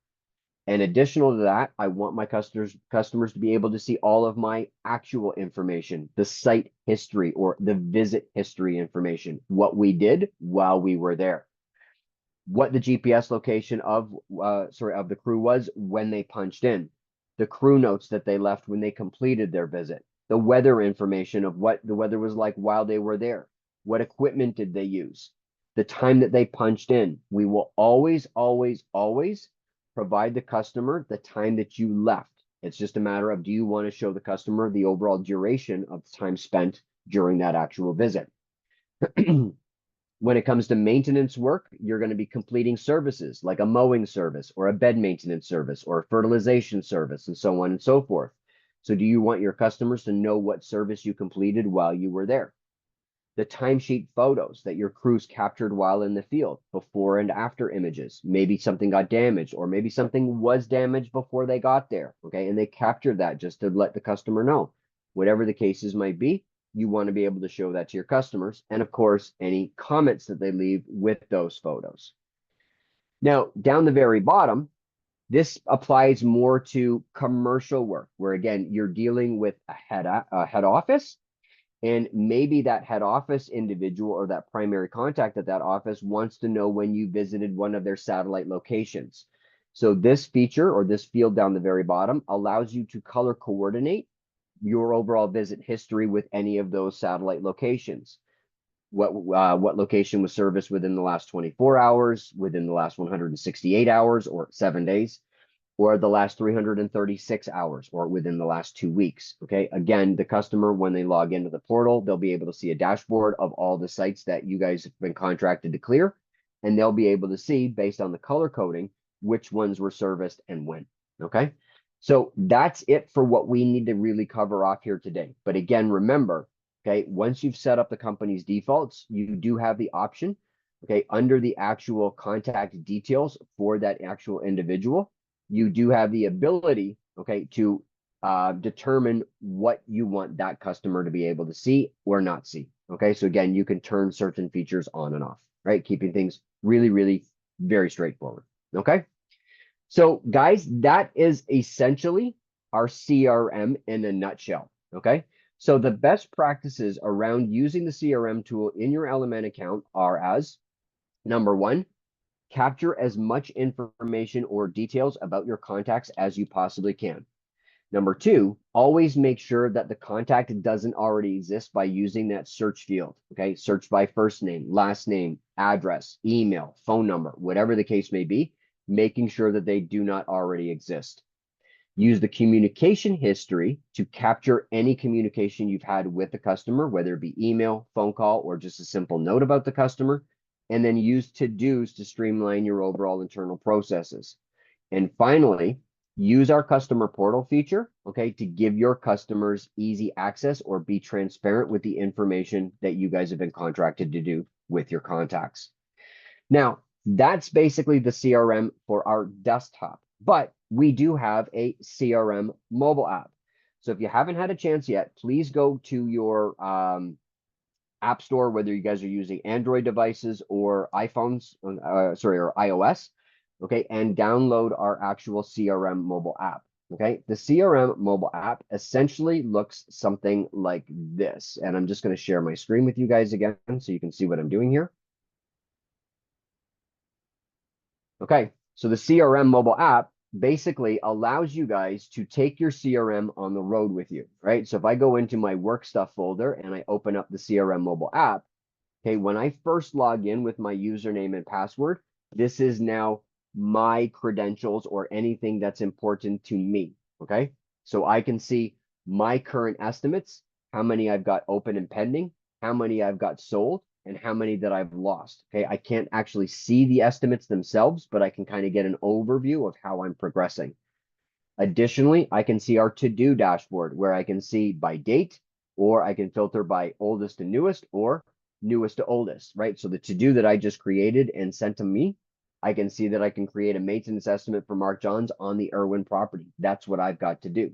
And additional to that, I want my customers to be able to see all of my actual information, the site history or the visit history information, what we did while we were there, what the GPS location of the crew was when they punched in, the crew notes that they left when they completed their visit, the weather information of what the weather was like while they were there, what equipment did they use, the time that they punched in. We will always, always, always provide the customer the time that you left. It's just a matter of, do you want to show the customer the overall duration of the time spent during that actual visit? When it comes to maintenance work, you're going to be completing services like a mowing service or a bed maintenance service or a fertilization service, and so on and so forth. So do you want your customers to know what service you completed while you were there? The timesheet photos that your crews captured while in the field, before and after images. Maybe something got damaged, or maybe something was damaged before they got there, okay? And they captured that just to let the customer know. Whatever the cases might be, you want to be able to show that to your customers. And of course, any comments that they leave with those photos. Now, down the very bottom, this applies more to commercial work, where again, you're dealing with a head office, and maybe that head office individual or that primary contact at that office wants to know when you visited one of their satellite locations. So this feature, or this field down the very bottom, allows you to color coordinate your overall visit history with any of those satellite locations. What location was serviced within the last 24 hours, within the last 168 hours, or 7 days, or the last 336 hours, or within the last 2 weeks. Okay, again, the customer, when they log into the portal, they'll be able to see a dashboard of all the sites that you guys have been contracted to clear, and they'll be able to see, based on the color coding, which ones were serviced and when. Okay, so that's it for what we need to really cover off here today. But again, remember, okay, once you've set up the company's defaults, you do have the option, okay, under the actual contact details for that actual individual, you do have the ability, okay, to determine what you want that customer to be able to see or not see. Okay, so again, you can turn certain features on and off, right? Keeping things really, really very straightforward. Okay, so guys, that is essentially our CRM in a nutshell. Okay, so the best practices around using the CRM tool in your LMN account are as number one, capture as much information or details about your contacts as you possibly can. Number two, always make sure that the contact doesn't already exist by using that search field. Okay, search by first name, last name, address, email, phone number, whatever the case may be, making sure that they do not already exist. Use the communication history to capture any communication you've had with the customer, whether it be email, phone call, or just a simple note about the customer. And then use to-dos to streamline your overall internal processes. And finally, use our customer portal feature, okay, to give your customers easy access or be transparent with the information that you guys have been contracted to do with your contacts. Now, that's basically the CRM for our desktop, but we do have a CRM mobile app. So if you haven't had a chance yet, please go to your app store, whether you guys are using Android devices or iPhones, or iOS, okay, and download our actual CRM mobile app. Okay, the CRM mobile app essentially looks something like this. And I'm just going to share my screen with you guys again so you can see what I'm doing here. Okay, so the CRM mobile app basically allows you guys to take your CRM on the road with you, right? So if I go into my work stuff folder and I open up the CRM mobile app, okay, when I first log in with my username and password, this is now my credentials or anything that's important to me, okay? So I can see my current estimates, how many I've got open and pending, how many I've got sold, and how many that I've lost, okay? I can't actually see the estimates themselves, but I can kind of get an overview of how I'm progressing. Additionally, I can see our to-do dashboard where I can see by date, or I can filter by oldest to newest or newest to oldest, right? So the to-do that I just created and sent to me, I can see that I can create a maintenance estimate for Mark Johns on the Irwin property. That's what I've got to do.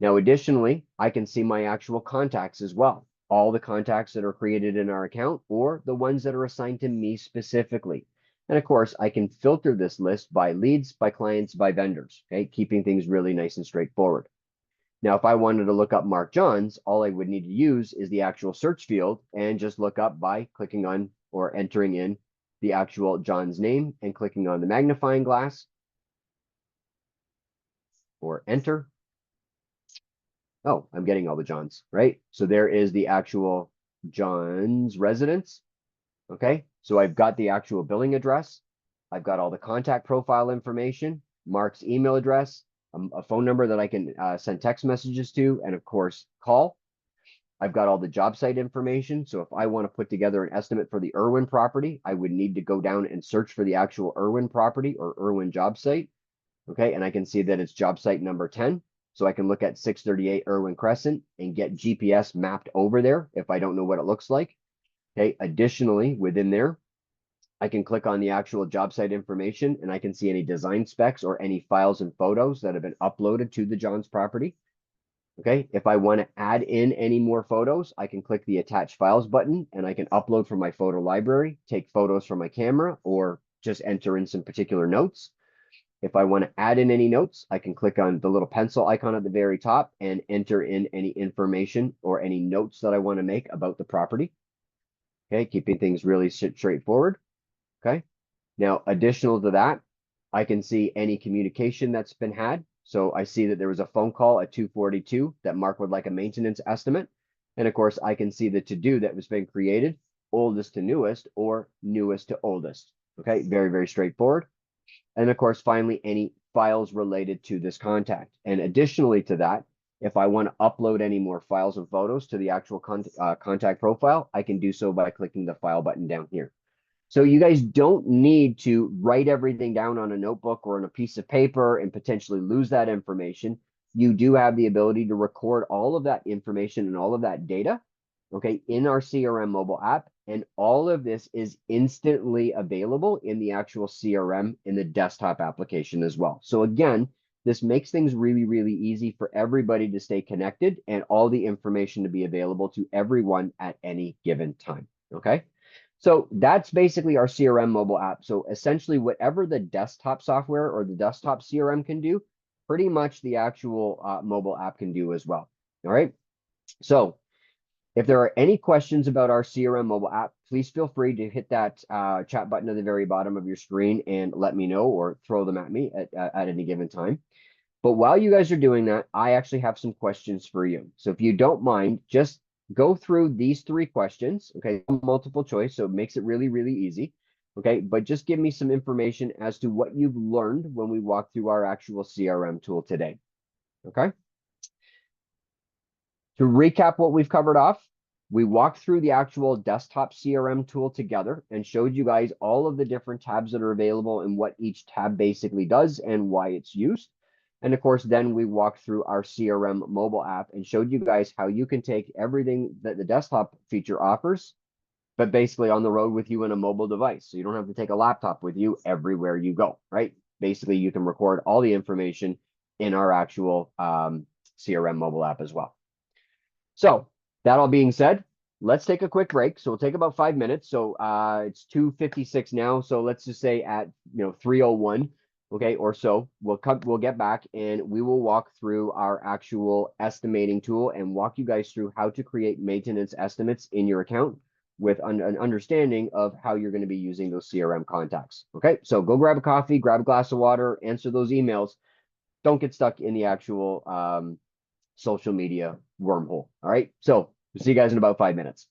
Now, additionally, I can see my actual contacts as well. All the contacts that are created in our account or the ones that are assigned to me specifically. And of course, I can filter this list by leads, by clients, by vendors, okay? Keeping things really nice and straightforward. Now, if I wanted to look up Mark Johns, all I would need to use is the actual search field and just look up by clicking on or entering in the actual John's name and clicking on the magnifying glass or enter. Oh, I'm getting all the Johns, right? So there is the actual John's residence. Okay, so I've got the actual billing address. I've got all the contact profile information, Mark's email address, a phone number that I can send text messages to, and of course, call. I've got all the job site information. So if I want to put together an estimate for the Irwin property, I would need to go down and search for the actual Irwin property or Irwin job site. Okay, and I can see that it's job site number 10. So I can look at 638 Irwin Crescent and get GPS mapped over there if I don't know what it looks like. Okay, additionally, within there, I can click on the actual job site information and I can see any design specs or any files and photos that have been uploaded to the Johns property. Okay, if I want to add in any more photos, I can click the attach files button and I can upload from my photo library, take photos from my camera, or just enter in some particular notes. If I want to add in any notes, I can click on the little pencil icon at the very top and enter in any information or any notes that I want to make about the property. Okay, keeping things really straightforward. Okay, now additional to that, I can see any communication that's been had. So I see that there was a phone call at 2:42 that Mark would like a maintenance estimate. And of course, I can see the to-do that was been created, oldest to newest or newest to oldest. Okay, very, very straightforward. And of course, finally, any files related to this contact. And additionally to that, if I want to upload any more files and photos to the actual contact profile, I can do so by clicking the file button down here. So you guys don't need to write everything down on a notebook or on a piece of paper and potentially lose that information. You do have the ability to record all of that information and all of that data, okay, in our CRM mobile app. And all of this is instantly available in the actual CRM in the desktop application as well. So again, This makes things really, really easy for everybody to stay connected and all the information to be available to everyone at any given time. Okay. So that's basically our CRM mobile app. So essentially, whatever the desktop software or the desktop CRM can do, pretty much the actual mobile app can do as well. All right. So if there are any questions about our CRM mobile app, please feel free to hit that chat button at the very bottom of your screen and let me know, or throw them at me at any given time. But while you guys are doing that, I actually have some questions for you. So if you don't mind, just go through these 3 questions, okay? Multiple choice, so it makes it really, really easy, okay? But just give me some information as to what you've learned when we walk through our actual CRM tool today, okay? To recap what we've covered off, we walked through the actual desktop CRM tool together and showed you guys all of the different tabs that are available and what each tab basically does and why it's used. And of course, then we walked through our CRM mobile app and showed you guys how you can take everything that the desktop feature offers, but basically on the road with you in a mobile device. So you don't have to take a laptop with you everywhere you go, right? Basically, you can record all the information in our actual CRM mobile app as well. So that all being said, let's take a quick break. So we'll take about 5 minutes. So it's 2:56 now. So let's just say at 3:01, okay, or so, we'll get back and we will walk through our actual estimating tool and walk you guys through how to create maintenance estimates in your account with an understanding of how you're going to be using those CRM contacts. Okay, so go grab a coffee, grab a glass of water, answer those emails. Don't get stuck in the actual social media wormhole. All right. So we'll see you guys in about 5 minutes.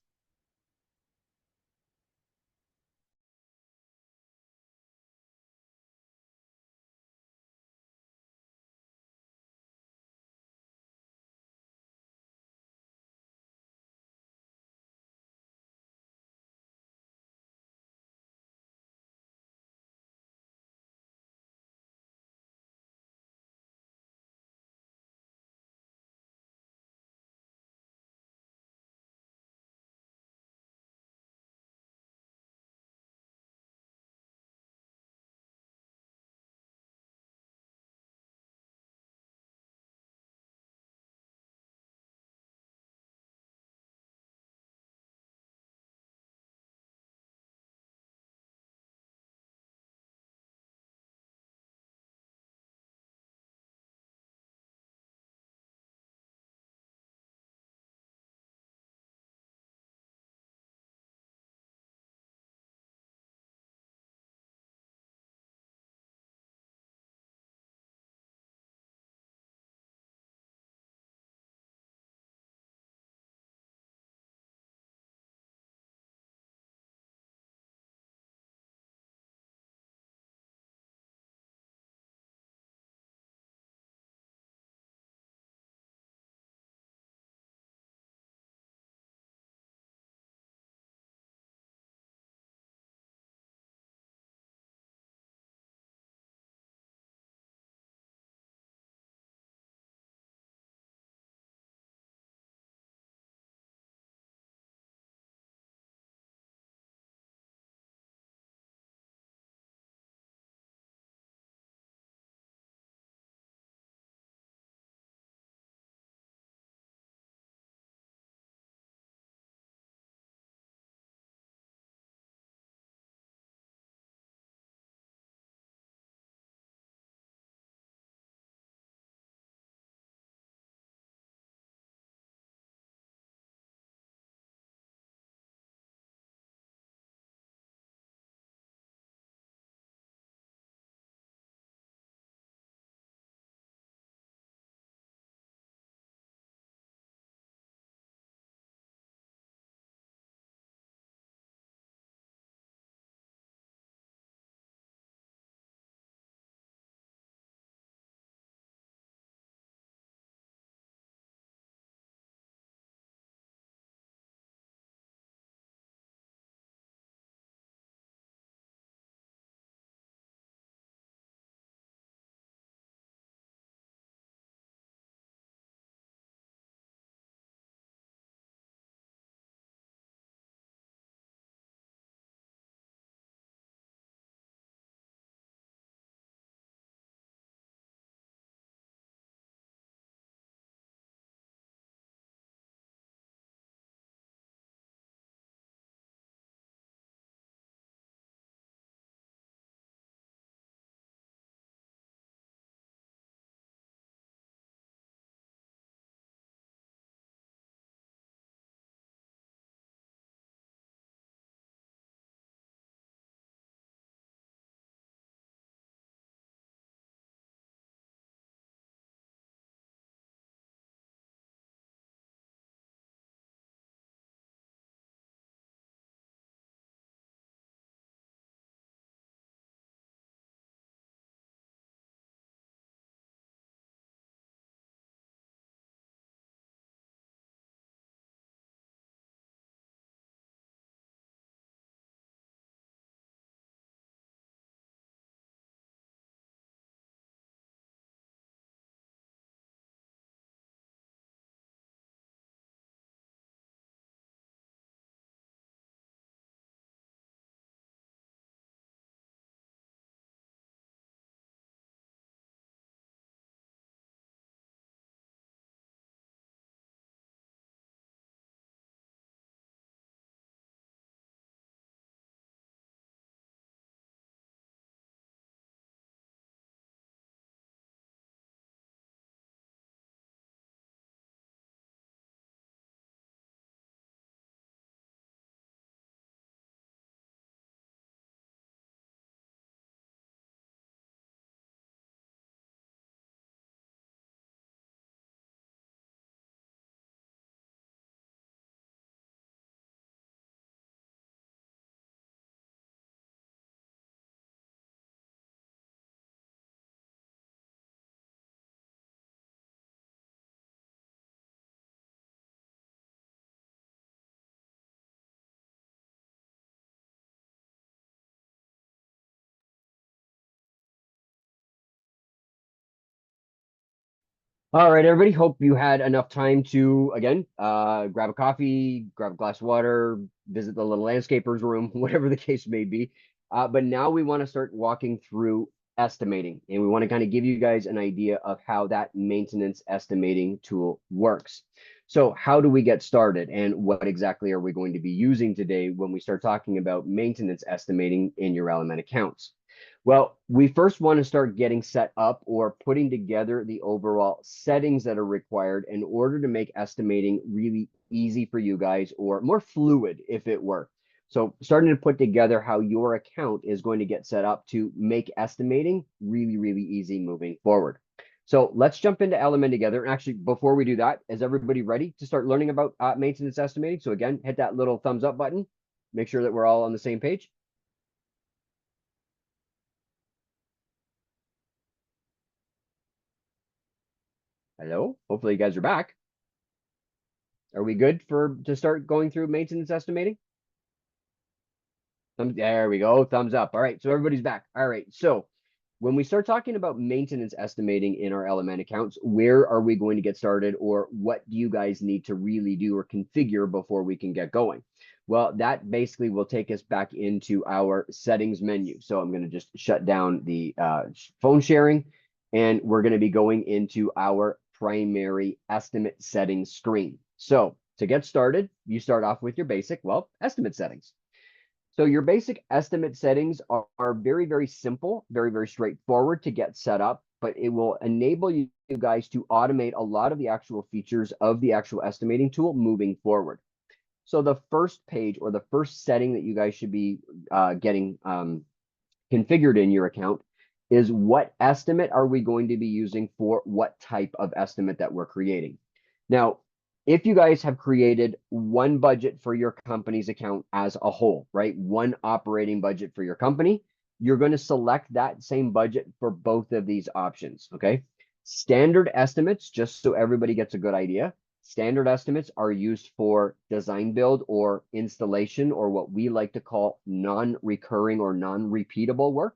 All right, everybody. Hope you had enough time to, again, grab a coffee, grab a glass of water, visit the little landscapers room, whatever the case may be. But now we want to start walking through estimating, and we want to kind of give you guys an idea of how that maintenance estimating tool works. So how do we get started, and what exactly are we going to be using today when we start talking about maintenance estimating in your LMN accounts? Well, we first want to start getting set up or putting together the overall settings that are required in order to make estimating really easy for you guys or more fluid if it were. So starting to put together how your account is going to get set up to make estimating really, really easy moving forward. So let's jump into LMN together. And actually, before we do that, is everybody ready to start learning about maintenance estimating? So again, hit that little thumbs up button. Make sure that we're all on the same page. Hello. Hopefully you guys are back. Are we good for to start going through maintenance estimating? There we go. Thumbs up. All right. So everybody's back. All right. So when we start talking about maintenance estimating in our LMN accounts, where are we going to get started, or what do you guys need to really do or configure before we can get going? Well, that basically will take us back into our settings menu. So I'm going to just shut down the phone sharing, and we're going to be going into our primary estimate settings screen. So to get started, you start off with your basic, well, estimate settings. So your basic estimate settings are very, very simple, very, very straightforward to get set up, but it will enable you guys to automate a lot of the actual features of the actual estimating tool moving forward. So the first page or the first setting that you guys should be getting configured in your account is what estimate are we going to be using for what type of estimate that we're creating. Now, if you guys have created one budget for your company's account as a whole, right? One operating budget for your company, you're going to select that same budget for both of these options, okay? Standard estimates, just so everybody gets a good idea, standard estimates are used for design build or installation, or what we like to call non-recurring or non-repeatable work.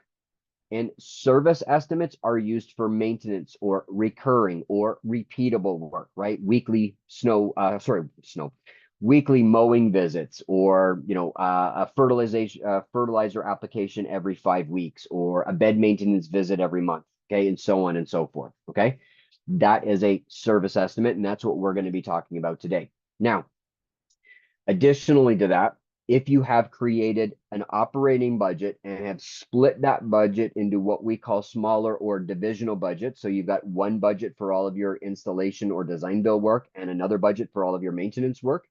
And service estimates are used for maintenance or recurring or repeatable work, right? Weekly mowing visits, or a fertilizer application every 5 weeks, or a bed maintenance visit every month, okay, and so on and so forth. Okay, that is a service estimate, and that's what we're going to be talking about today. Now, additionally to that, if you have created an operating budget and have split that budget into what we call smaller or divisional budgets, so you've got one budget for all of your installation or design build work and another budget for all of your maintenance work,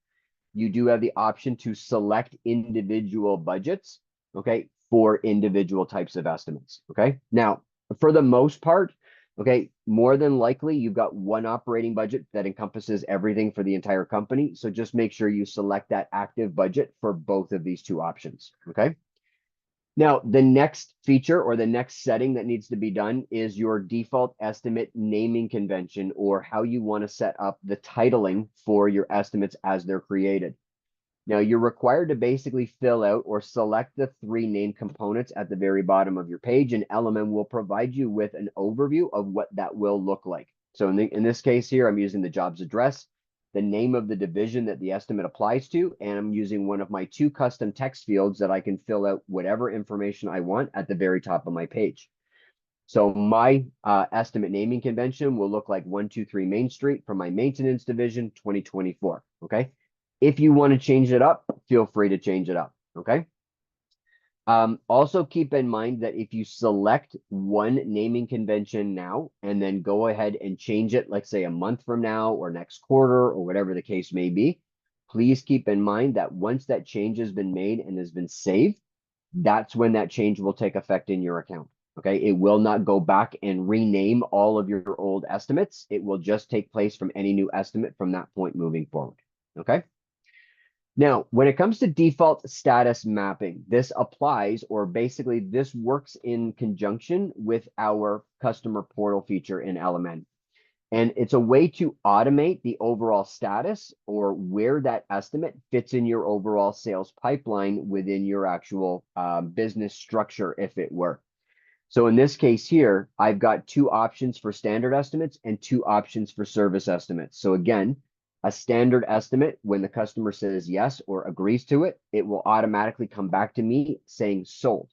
you do have the option to select individual budgets, okay, for individual types of estimates, okay? Now, for the most part, okay, more than likely, you've got one operating budget that encompasses everything for the entire company. So just make sure you select that active budget for both of these two options, okay? Now, the next feature or the next setting that needs to be done is your default estimate naming convention, or how you want to set up the titling for your estimates as they're created. Now, you're required to basically fill out or select the three name components at the very bottom of your page, and LMN will provide you with an overview of what that will look like. So in this case here, I'm using the job's address, the name of the division that the estimate applies to, and I'm using one of my two custom text fields that I can fill out whatever information I want at the very top of my page. So my estimate naming convention will look like 123 Main Street for my maintenance division 2024, okay? If you want to change it up, feel free to change it up, okay? Also keep in mind that if you select one naming convention now and then go ahead and change it, like say a month from now or next quarter or whatever the case may be, please keep in mind that once that change has been made and has been saved, that's when that change will take effect in your account. Okay, it will not go back and rename all of your old estimates. It will just take place from any new estimate from that point moving forward. Okay. Now, when it comes to default status mapping, this applies, or basically this works in conjunction with our customer portal feature in LMN. And it's a way to automate the overall status or where that estimate fits in your overall sales pipeline within your actual business structure, if it were. So in this case here, I've got two options for standard estimates and two options for service estimates. So again, a standard estimate, when the customer says yes or agrees to it, it will automatically come back to me saying sold.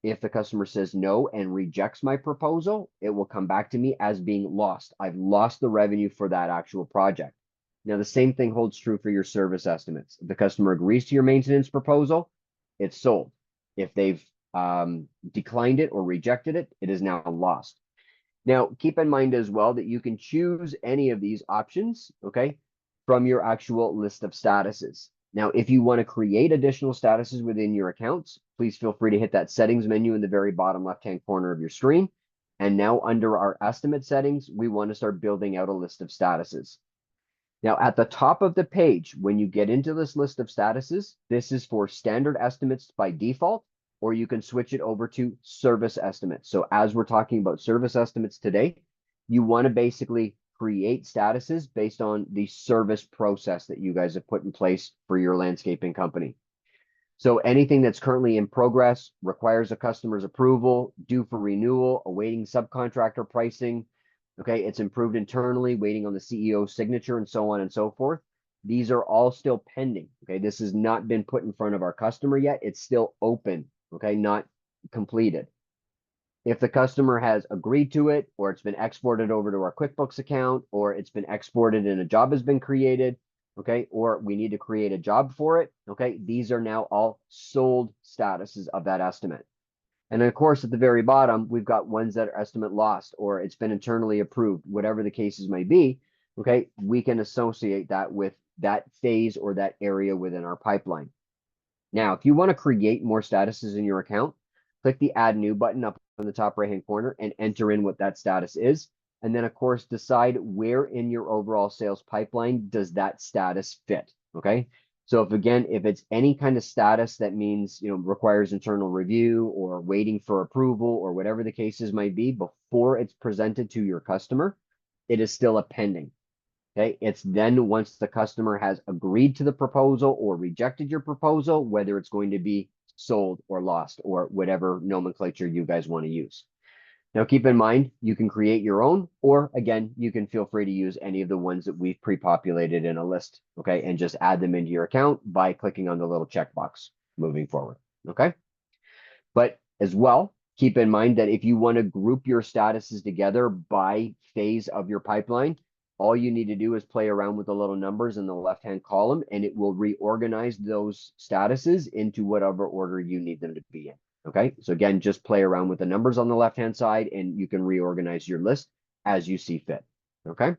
If the customer says no and rejects my proposal, it will come back to me as being lost. I've lost the revenue for that actual project. Now, the same thing holds true for your service estimates. If the customer agrees to your maintenance proposal, it's sold. If they've declined it or rejected it, it is now lost. Now, keep in mind as well that you can choose any of these options, okay, from your actual list of statuses. Now, if you want to create additional statuses within your accounts, please feel free to hit that settings menu in the very bottom left-hand corner of your screen. And now under our estimate settings, we want to start building out a list of statuses. Now, at the top of the page, when you get into this list of statuses, this is for standard estimates by default, or you can switch it over to service estimates. So as we're talking about service estimates today, you want to basically create statuses based on the service process that you guys have put in place for your landscaping company. So anything that's currently in progress, requires a customer's approval, due for renewal, awaiting subcontractor pricing, okay, it's improved internally, waiting on the CEO's signature, and so on and so forth. These are all still pending, okay? This has not been put in front of our customer yet. It's still open, okay, not completed. If the customer has agreed to it, or it's been exported over to our QuickBooks account, or it's been exported and a job has been created, okay, or we need to create a job for it, okay, these are now all sold statuses of that estimate. And then, of course, at the very bottom, we've got ones that are estimate lost, or it's been internally approved, whatever the cases may be, okay, we can associate that with that phase or that area within our pipeline. Now, if you want to create more statuses in your account, click the Add New button up in the top right-hand corner and enter in what that status is. And then, of course, decide where in your overall sales pipeline does that status fit, okay? So if it's any kind of status that means, requires internal review or waiting for approval or whatever the cases might be before it's presented to your customer, it is still a pending. Okay, it's then once the customer has agreed to the proposal or rejected your proposal, whether it's going to be sold or lost or whatever nomenclature you guys want to use. Now, keep in mind, you can create your own, or again, you can feel free to use any of the ones that we've pre-populated in a list, okay, and just add them into your account by clicking on the little checkbox moving forward, okay? But as well, keep in mind that if you want to group your statuses together by phase of your pipeline, all you need to do is play around with the little numbers in the left-hand column, and it will reorganize those statuses into whatever order you need them to be in. Okay, so again, just play around with the numbers on the left-hand side, and you can reorganize your list as you see fit. Okay,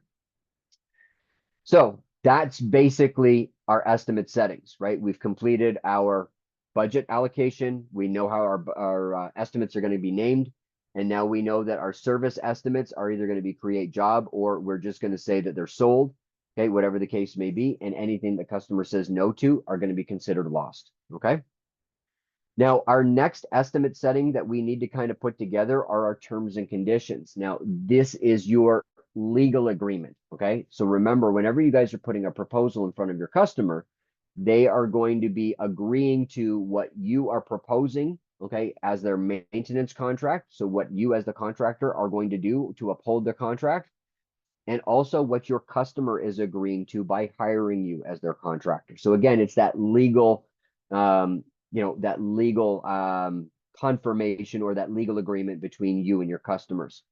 so that's basically our estimate settings, right? We've completed our budget allocation. We know how our estimates are going to be named. And now we know that our service estimates are either going to be create job, or we're just going to say that they're sold, okay, whatever the case may be. And anything the customer says no to are going to be considered lost, okay? Now, our next estimate setting that we need to kind of put together are our terms and conditions. Now, this is your legal agreement, okay? So remember, whenever you guys are putting a proposal in front of your customer, they are going to be agreeing to what you are proposing, okay, as their maintenance contract. So what you as the contractor are going to do to uphold the contract, and also what your customer is agreeing to by hiring you as their contractor. So again, it's that legal, confirmation or that legal agreement between you and your customers.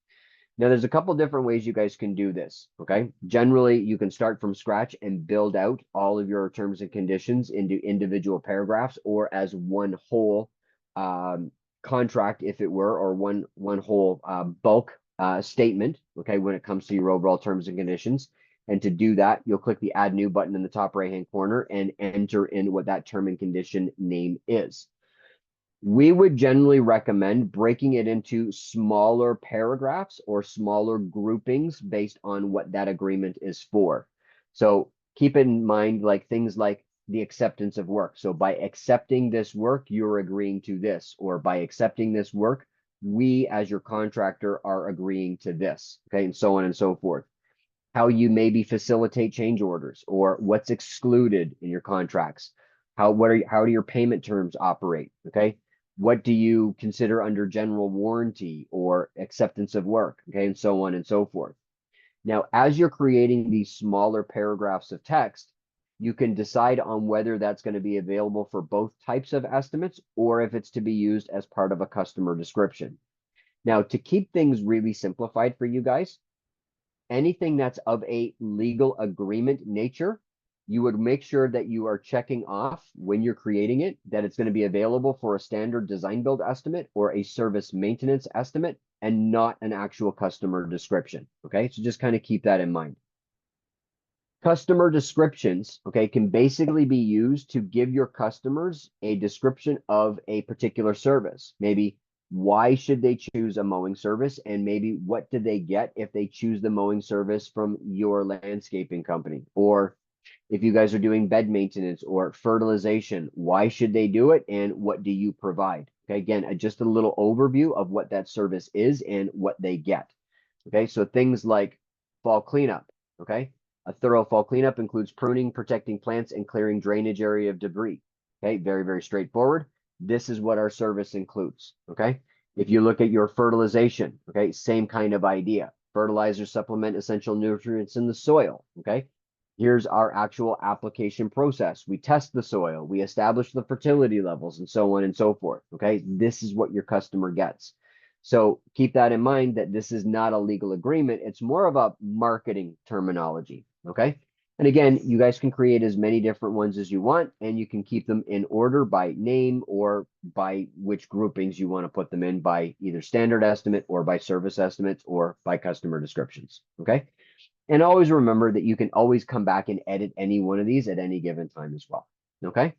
Now, there's a couple different ways you guys can do this, okay? Generally, you can start from scratch and build out all of your terms and conditions into individual paragraphs or as one whole contract, if it were, or one whole bulk statement, okay, when it comes to your overall terms and conditions. And to do that, you'll click the Add New button in the top right-hand corner and enter in what that term and condition name is. We would generally recommend breaking it into smaller paragraphs or smaller groupings based on what that agreement is for. So keep in mind things like the acceptance of work. So by accepting this work, you're agreeing to this, or by accepting this work, we as your contractor are agreeing to this, okay, and so on and so forth. How you maybe facilitate change orders, or what's excluded in your contracts. How do your payment terms operate, okay? What do you consider under general warranty or acceptance of work? Okay, and so on and so forth. Now, as you're creating these smaller paragraphs of text, you can decide on whether that's going to be available for both types of estimates or if it's to be used as part of a customer description. Now, to keep things really simplified for you guys, anything that's of a legal agreement nature, you would make sure that you are checking off when you're creating it, that it's going to be available for a standard design build estimate or a service maintenance estimate and not an actual customer description. Okay, so just kind of keep that in mind. Customer descriptions, okay, can basically be used to give your customers a description of a particular service. Maybe why should they choose a mowing service, and maybe what do they get if they choose the mowing service from your landscaping company? Or if you guys are doing bed maintenance or fertilization, why should they do it and what do you provide? Okay, again, just a little overview of what that service is and what they get. Okay, so things like fall cleanup. Okay, a thorough fall cleanup includes pruning, protecting plants, and clearing drainage area of debris. Okay, very, very straightforward. This is what our service includes. Okay, if you look at your fertilization, okay, same kind of idea. Fertilizers supplement essential nutrients in the soil. Okay, here's our actual application process. We test the soil, we establish the fertility levels, and so on and so forth. Okay, this is what your customer gets. So keep that in mind that this is not a legal agreement. It's more of a marketing terminology. Okay. And again, you guys can create as many different ones as you want, and you can keep them in order by name or by which groupings you want to put them in, by either standard estimate or by service estimates or by customer descriptions. Okay. And always remember that you can always come back and edit any one of these at any given time as well. Okay.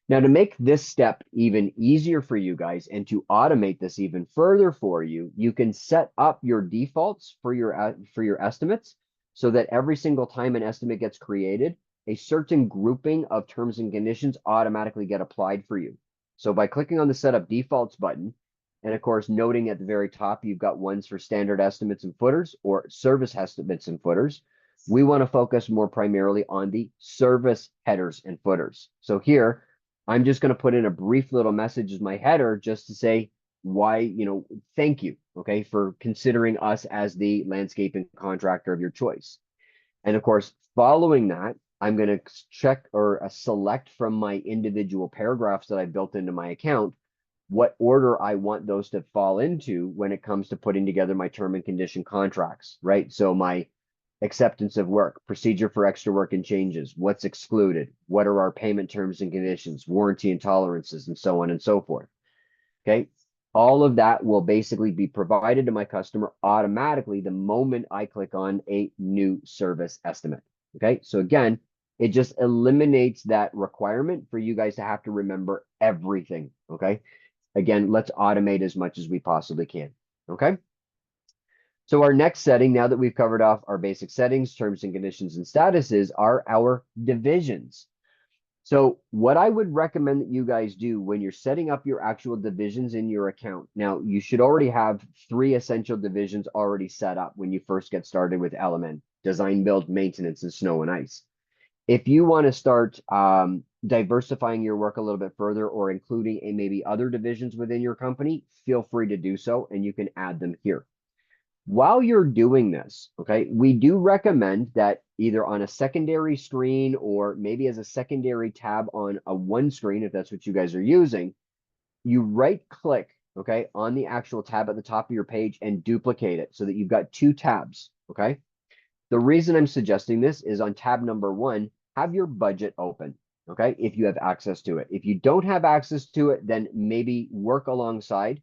Now, to make this step even easier for you guys and to automate this even further for you, you can set up your defaults for your estimates so that every single time an estimate gets created, a certain grouping of terms and conditions automatically get applied for you. So by clicking on the Setup Defaults button, and of course, noting at the very top, you've got ones for standard estimates and footers or service estimates and footers. We want to focus more primarily on the service headers and footers. So here, I'm just going to put in a brief little message as my header just to say why, thank you, okay, for considering us as the landscaping contractor of your choice. And of course, following that, I'm going to check or select from my individual paragraphs that I built into my account what order I want those to fall into when it comes to putting together my term and condition contracts, right? So my acceptance of work, procedure for extra work and changes, what's excluded, what are our payment terms and conditions, warranty and tolerances, and so on and so forth. Okay. All of that will basically be provided to my customer automatically the moment I click on a new service estimate. Okay. So again, it just eliminates that requirement for you guys to have to remember everything. Okay. Again, let's automate as much as we possibly can. Okay. So our next setting, now that we've covered off our basic settings, terms and conditions and statuses, are our divisions. So what I would recommend that you guys do when you're setting up your actual divisions in your account. Now, you should already have 3 essential divisions already set up when you first get started with LMN: design, build, maintenance, and snow and ice. If you want to start diversifying your work a little bit further or including maybe other divisions within your company, feel free to do so, and you can add them here. While you're doing this, okay, we do recommend that either on a secondary screen or maybe as a secondary tab on a one screen, if that's what you guys are using, you right click, okay, on the actual tab at the top of your page and duplicate it so that you've got 2 tabs, okay? The reason I'm suggesting this is on tab number 1, have your budget open, okay, if you have access to it. If you don't have access to it, then maybe work alongside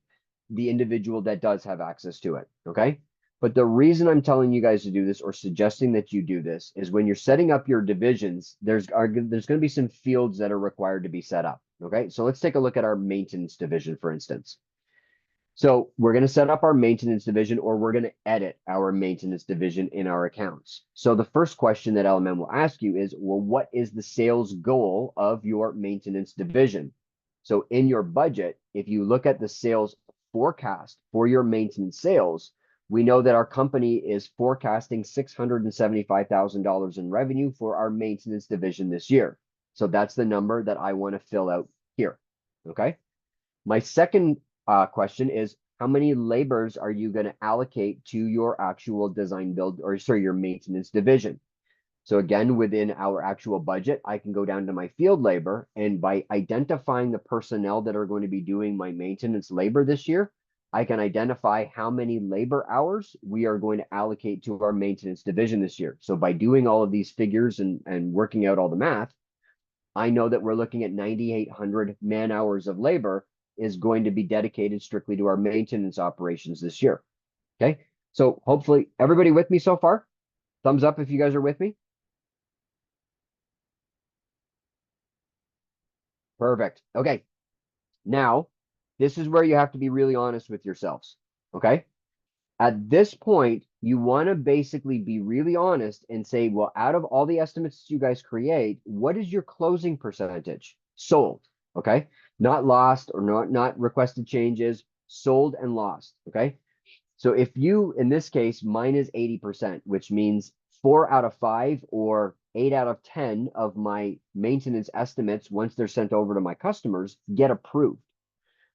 the individual that does have access to it, okay? But the reason I'm telling you guys to do this or suggesting that you do this is when you're setting up your divisions, there's going to be some fields that are required to be set up, okay? So let's take a look at our maintenance division, for instance. So we're going to set up our maintenance division, or we're going to edit our maintenance division in our accounts. So the first question that LMN will ask you is, well, what is the sales goal of your maintenance division? So in your budget, if you look at the sales forecast for your maintenance sales, we know that our company is forecasting $675,000 in revenue for our maintenance division this year. So that's the number that I want to fill out here. Okay. My second question is, how many labors are you going to allocate to your actual design build, or sorry, your maintenance division? So again, within our actual budget, I can go down to my field labor, and by identifying the personnel that are going to be doing my maintenance labor this year, I can identify how many labor hours we are going to allocate to our maintenance division this year. So by doing all of these figures and working out all the math, I know that we're looking at 9,800 man hours of labor is going to be dedicated strictly to our maintenance operations this year. Okay. So hopefully everybody with me so far? Thumbs up if you guys are with me. Perfect. Okay. Now, this is where you have to be really honest with yourselves. Okay. At this point, you want to basically be really honest and say, well, out of all the estimates you guys create, what is your closing percentage? Sold. Okay. Not lost or not requested changes, sold and lost. Okay. So if you, in this case, mine is 80%, which means 4 out of 5 or 8 out of 10 of my maintenance estimates, once they're sent over to my customers, get approved.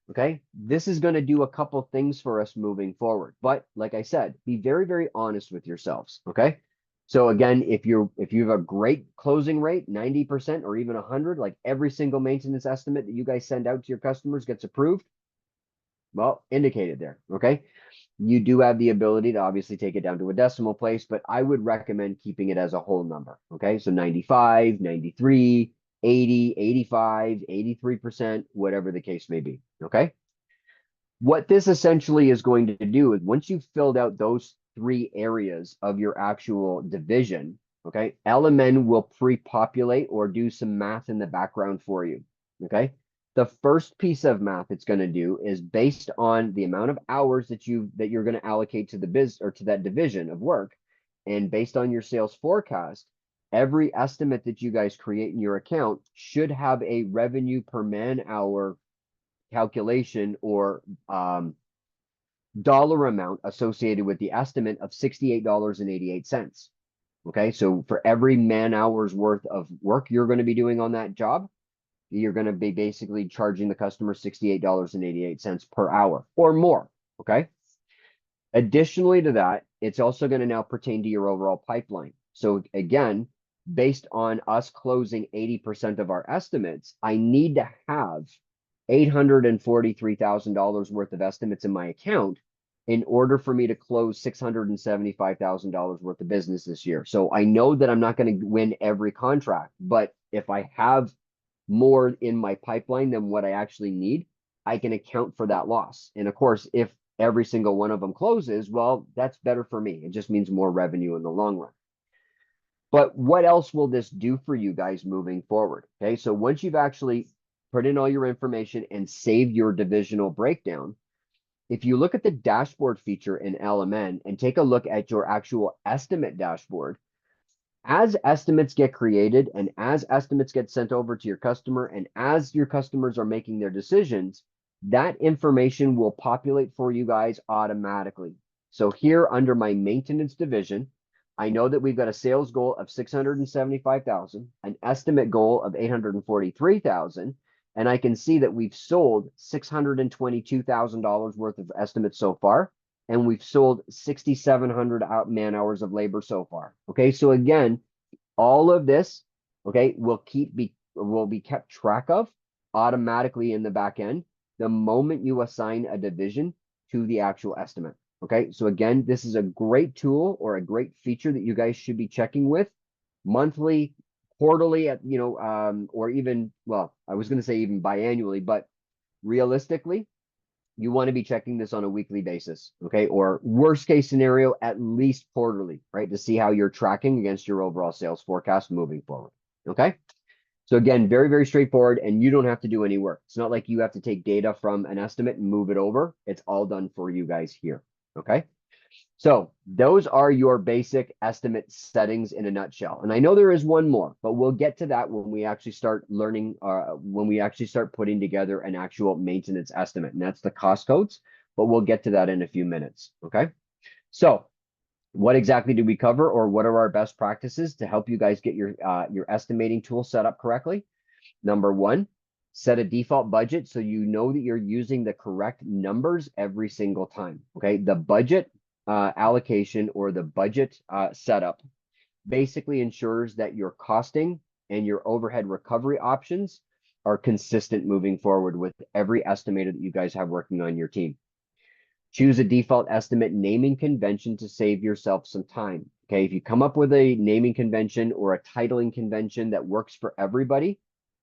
Okay. This is going to do a couple things for us moving forward. But like I said, be very, very honest with yourselves. Okay. So again, if you have a great closing rate, 90% or even 100, like every single maintenance estimate that you guys send out to your customers gets approved, well, indicated there. Okay. You do have the ability to obviously take it down to a decimal place, but I would recommend keeping it as a whole number. Okay. So 95, 93, 80, 85, 83%, whatever the case may be. Okay. What this essentially is going to do is once you've filled out those 3 areas of your actual division, okay, LMN will pre-populate or do some math in the background for you. Okay. The first piece of math it's going to do is based on the amount of hours that you're going to allocate to the biz or to that division of work, and based on your sales forecast, every estimate that you guys create in your account should have a revenue per man hour calculation or dollar amount associated with the estimate of $68.88. Okay, so for every man hour's worth of work you're going to be doing on that job, you're going to be basically charging the customer $68.88 per hour or more. Okay. Additionally to that, it's also going to now pertain to your overall pipeline. So again, based on us closing 80% of our estimates, I need to have $843,000 worth of estimates in my account in order for me to close $675,000 worth of business this year. So I know that I'm not going to win every contract, but if I have more in my pipeline than what I actually need, I can account for that loss. And of course, if every single one of them closes, well, that's better for me. It just means more revenue in the long run. But what else will this do for you guys moving forward? Okay, so once you've actually put in all your information and saved your divisional breakdown, if you look at the dashboard feature in LMN and take a look at your actual estimate dashboard, as estimates get created and as estimates get sent over to your customer and as your customers are making their decisions, that information will populate for you guys automatically. So here under my maintenance division, I know that we've got a sales goal of 675,000, an estimate goal of 843,000, and I can see that we've sold $622,000 worth of estimates so far, and we've sold 6,700 man hours of labor so far. Okay, so again, all of this, okay, will be kept track of automatically in the back end the moment you assign a division to the actual estimate. Okay, so again, this is a great tool or a great feature that you guys should be checking with monthly, quarterly, at or even, well, I was going to say even biannually, but realistically, you want to be checking this on a weekly basis, okay? Or worst case scenario, at least quarterly, right? To see how you're tracking against your overall sales forecast moving forward, okay? So again, very, very straightforward, and you don't have to do any work. It's not like you have to take data from an estimate and move it over. It's all done for you guys here, okay? So those are your basic estimate settings in a nutshell. And I know there is one more, but we'll get to that when we actually start learning, when we actually start putting together an actual maintenance estimate, and that's the cost codes, but we'll get to that in a few minutes, okay? So what exactly do we cover, or what are our best practices to help you guys get your estimating tool set up correctly? Number one, Set a default budget so you know that you're using the correct numbers every single time. Okay, the budget allocation or the budget setup basically ensures that your costing and your overhead recovery options are consistent moving forward with every estimator that you guys have working on your team. Choose a default estimate naming convention to save yourself some time. Okay, if you come up with a naming convention or a titling convention that works for everybody,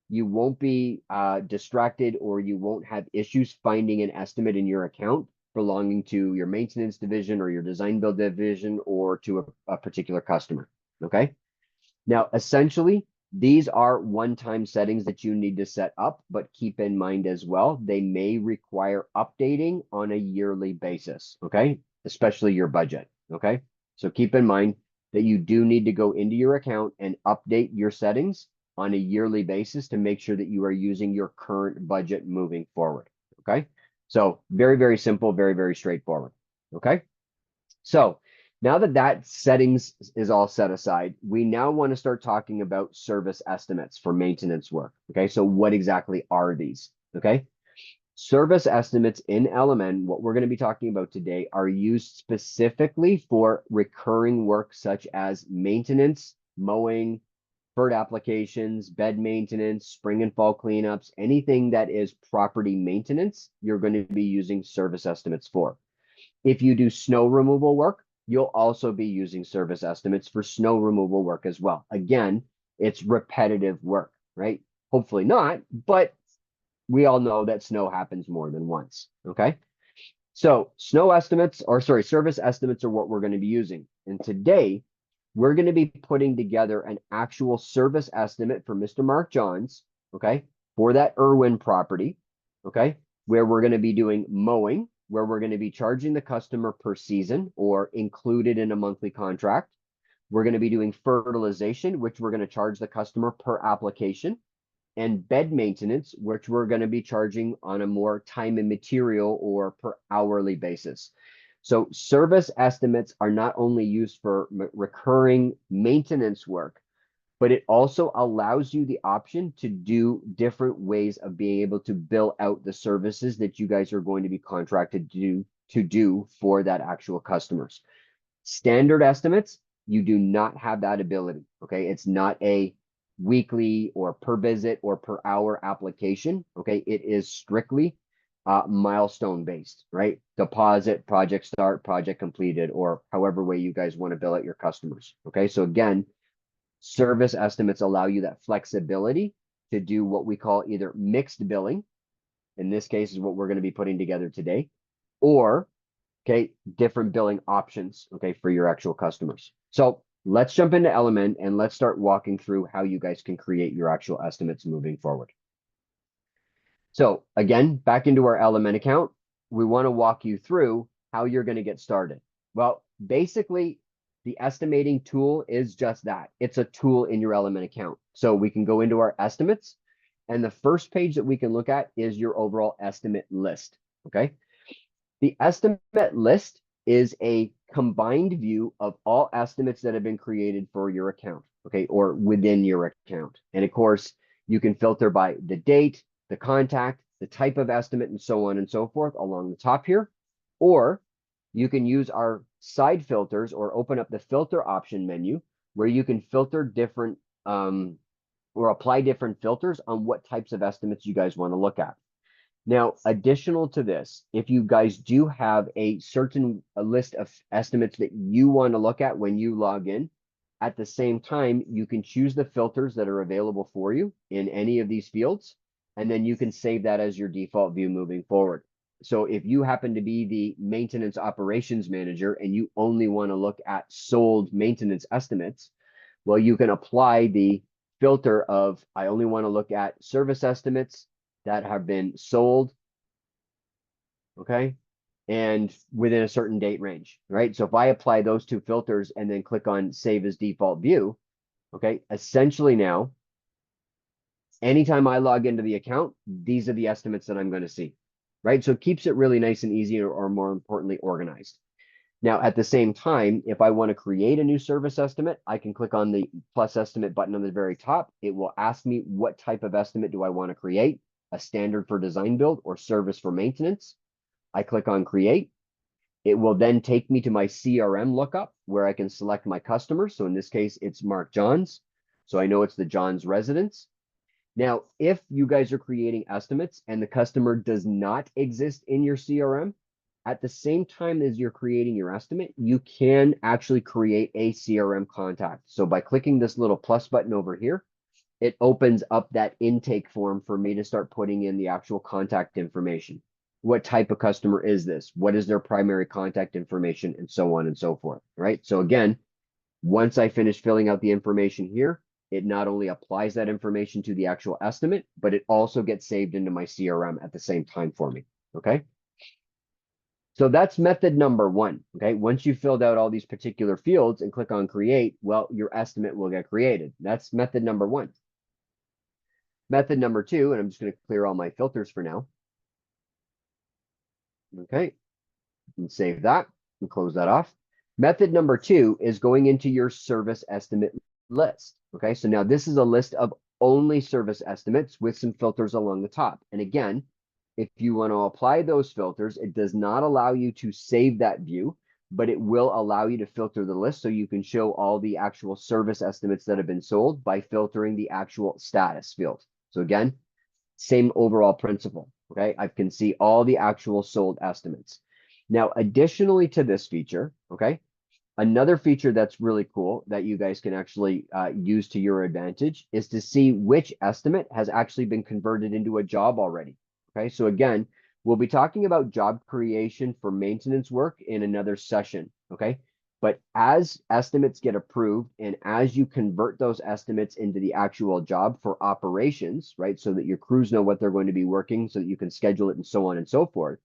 you won't be distracted, or you won't have issues finding an estimate in your account belonging to your maintenance division or your design build division or to a particular customer. Okay. Now, essentially, these are one-time settings that you need to set up, but keep in mind as well, they may require updating on a yearly basis, okay? Especially your budget, okay? So keep in mind that you do need to go into your account and update your settings on a yearly basis to make sure that you are using your current budget moving forward, okay? So very, very simple, very, very straightforward, okay? So now that that settings is all set aside, we now want to start talking about service estimates for maintenance work. Okay, so what exactly are these? Okay, service estimates in LMN, what we're going to be talking about today, are used specifically for recurring work such as maintenance, mowing, bird applications, bed maintenance, spring and fall cleanups, anything that is property maintenance, you're going to be using service estimates for. If you do snow removal work, you'll also be using service estimates for snow removal work as well. Again, it's repetitive work, right? Hopefully not, but we all know that snow happens more than once, okay? So service estimates are what we're going to be using. And today, we're going to be putting together an actual service estimate for Mr. Mark Johns, okay, for that Irwin property, okay, where we're going to be doing mowing, where we're going to be charging the customer per season or included in a monthly contract. We're going to be doing fertilization, which we're going to charge the customer per application, and bed maintenance, which we're going to be charging on a more time and material or per hourly basis. So service estimates are not only used for recurring maintenance work, but it also allows you the option to do different ways of being able to bill out the services that you guys are going to be contracted to do for that actual customers. Standard estimates, you do not have that ability. Okay, it's not a weekly or per visit or per hour application. Okay, it is strictly milestone based, right? Deposit, project start, project completed, or however way you guys want to bill out your customers. Okay, so again, service estimates allow you that flexibility to do what we call either mixed billing. In this case is what we're going to be putting together today, or okay, different billing options, okay, for your actual customers. So let's jump into LMN and let's start walking through how you guys can create your actual estimates moving forward. So again, back into our LMN account, we want to walk you through how you're going to get started. Well, basically, the estimating tool is just that. It's a tool in your LMN account. So we can go into our estimates, and the first page that we can look at is your overall estimate list, okay? The estimate list is a combined view of all estimates that have been created for your account, okay, or within your account. And of course, you can filter by the date, the contact, the type of estimate, and so on and so forth along the top here. Or you can use our side filters or open up the filter option menu where you can filter different or apply different filters on what types of estimates you guys want to look at. Now, additional to this, if you guys do have a certain list of estimates that you want to look at when you log in, at the same time, you can choose the filters that are available for you in any of these fields, and then you can save that as your default view moving forward. So if you happen to be the maintenance operations manager and you only want to look at sold maintenance estimates, well, you can apply the filter of I only want to look at service estimates that have been sold, okay, and within a certain date range, right? So if I apply those two filters and then click on save as default view, okay, essentially now, anytime I log into the account, these are the estimates that I'm going to see, right? So it keeps it really nice and easy, or more importantly, organized. Now, at the same time, if I want to create a new service estimate, I can click on the plus estimate button on the very top. It will ask me what type of estimate do I want to create. a standard for design build, or service for maintenance. I click on create. It will then take me to my CRM lookup where I can select my customer. So in this case, it's Mark Johns. So I know it's the Johns residence. Now, if you guys are creating estimates and the customer does not exist in your CRM, at the same time as you're creating your estimate, you can actually create a CRM contact. So by clicking this little plus button over here, it opens up that intake form for me to start putting in the actual contact information. What type of customer is this? What is their primary contact information? And so on and so forth, right? So again, once I finish filling out the information here, it not only applies that information to the actual estimate, but it also gets saved into my CRM at the same time for me, okay? So that's method number one, okay? Once you filled out all these particular fields and click on create, well, your estimate will get created. That's method number one. Method number two, and I'm just going to clear all my filters for now. Okay, and save that and close that off. Method number two is going into your service estimate list. Okay, so now this is a list of only service estimates with some filters along the top. And again, if you want to apply those filters, it does not allow you to save that view, but it will allow you to filter the list so you can show all the actual service estimates that have been sold by filtering the actual status field. So again, same overall principle, okay? I can see all the actual sold estimates. Now, additionally to this feature, okay, another feature that's really cool that you guys can actually use to your advantage is to see which estimate has actually been converted into a job already, okay? So again, we'll be talking about job creation for maintenance work in another session, okay? But as estimates get approved and as you convert those estimates into the actual job for operations, right, so that your crews know what they're going to be working so that you can schedule it and so on and so forth,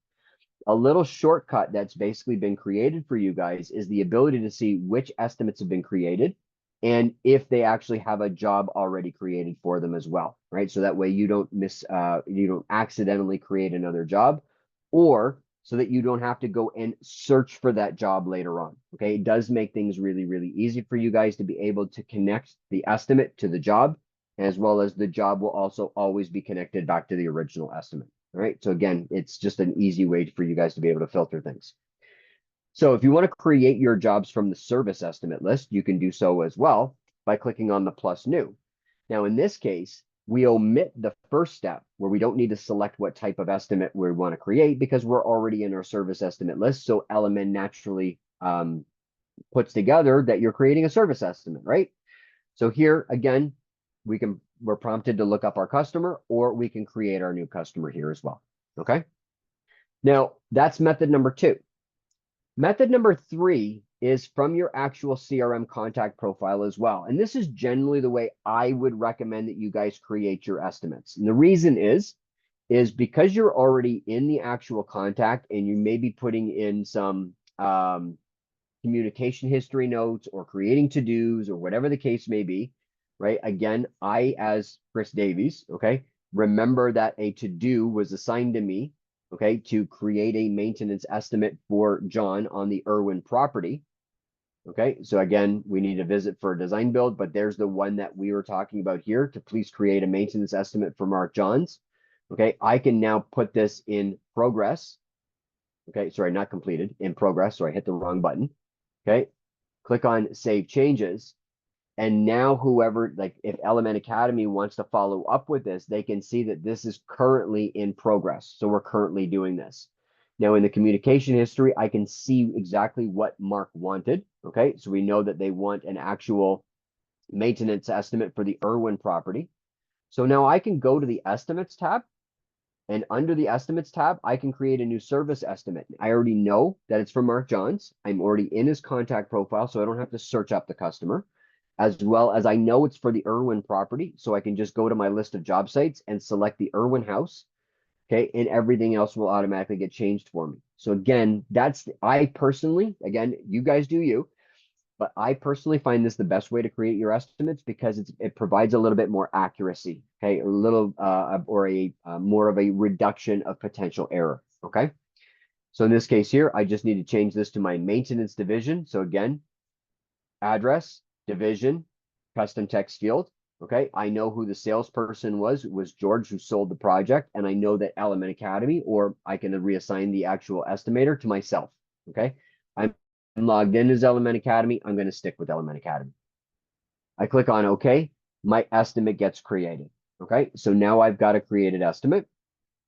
a little shortcut that's basically been created for you guys is the ability to see which estimates have been created and if they actually have a job already created for them as well, right? So that way you don't you don't accidentally create another job, or so that you don't have to go and search for that job later on, okay? It does make things really, really easy for you guys to be able to connect the estimate to the job, as well as the job will also always be connected back to the original estimate. All right. So again, it's just an easy way for you guys to be able to filter things. So if you want to create your jobs from the service estimate list, you can do so as well by clicking on the plus new. Now, in this case, we omit the first step where we don't need to select what type of estimate we want to create because we're already in our service estimate list. So LMN naturally puts together that you're creating a service estimate, right? So here, again, we're prompted to look up our customer, or we can create our new customer here as well, okay? Now, that's method number two. Method number three is from your actual CRM contact profile as well. And this is generally the way I would recommend that you guys create your estimates. And the reason is because you're already in the actual contact and you may be putting in some communication history notes or creating to-dos or whatever the case may be, right? Again, I, as Chris Davies, okay, remember that a to-do was assigned to me, okay, to create a maintenance estimate for John on the Irwin property. Okay, so again, we need a visit for a design build, but there's the one that we were talking about here to please create a maintenance estimate for Mark Johns. Okay, I can now put this in progress. Okay, sorry, not completed, in progress. So I hit the wrong button. Okay, click on save changes. And now whoever, like if LMN Academy wants to follow up with this, they can see that this is currently in progress. So we're currently doing this. Now in the communication history, I can see exactly what Mark wanted. Okay, so we know that they want an actual maintenance estimate for the Irwin property. So now I can go to the estimates tab, and under the estimates tab, I can create a new service estimate. I already know that it's from Mark Johns. I'm already in his contact profile, so I don't have to search up the customer, as well as I know it's for the Irwin property. So I can just go to my list of job sites and select the Irwin house. Okay, and everything else will automatically get changed for me. So again, I personally, again, you guys do you, but I personally find this the best way to create your estimates because it provides a little bit more accuracy, okay, a little or a more of a reduction of potential error, okay? So in this case here, I just need to change this to my maintenance division. So again, address, division, custom text field. Okay, I know who the salesperson was. It was George who sold the project, and I know that LMN Academy, or I can reassign the actual estimator to myself. Okay, I'm logged in as LMN Academy. I'm going to stick with LMN Academy. I click on OK. My estimate gets created. Okay, so now I've got a created estimate,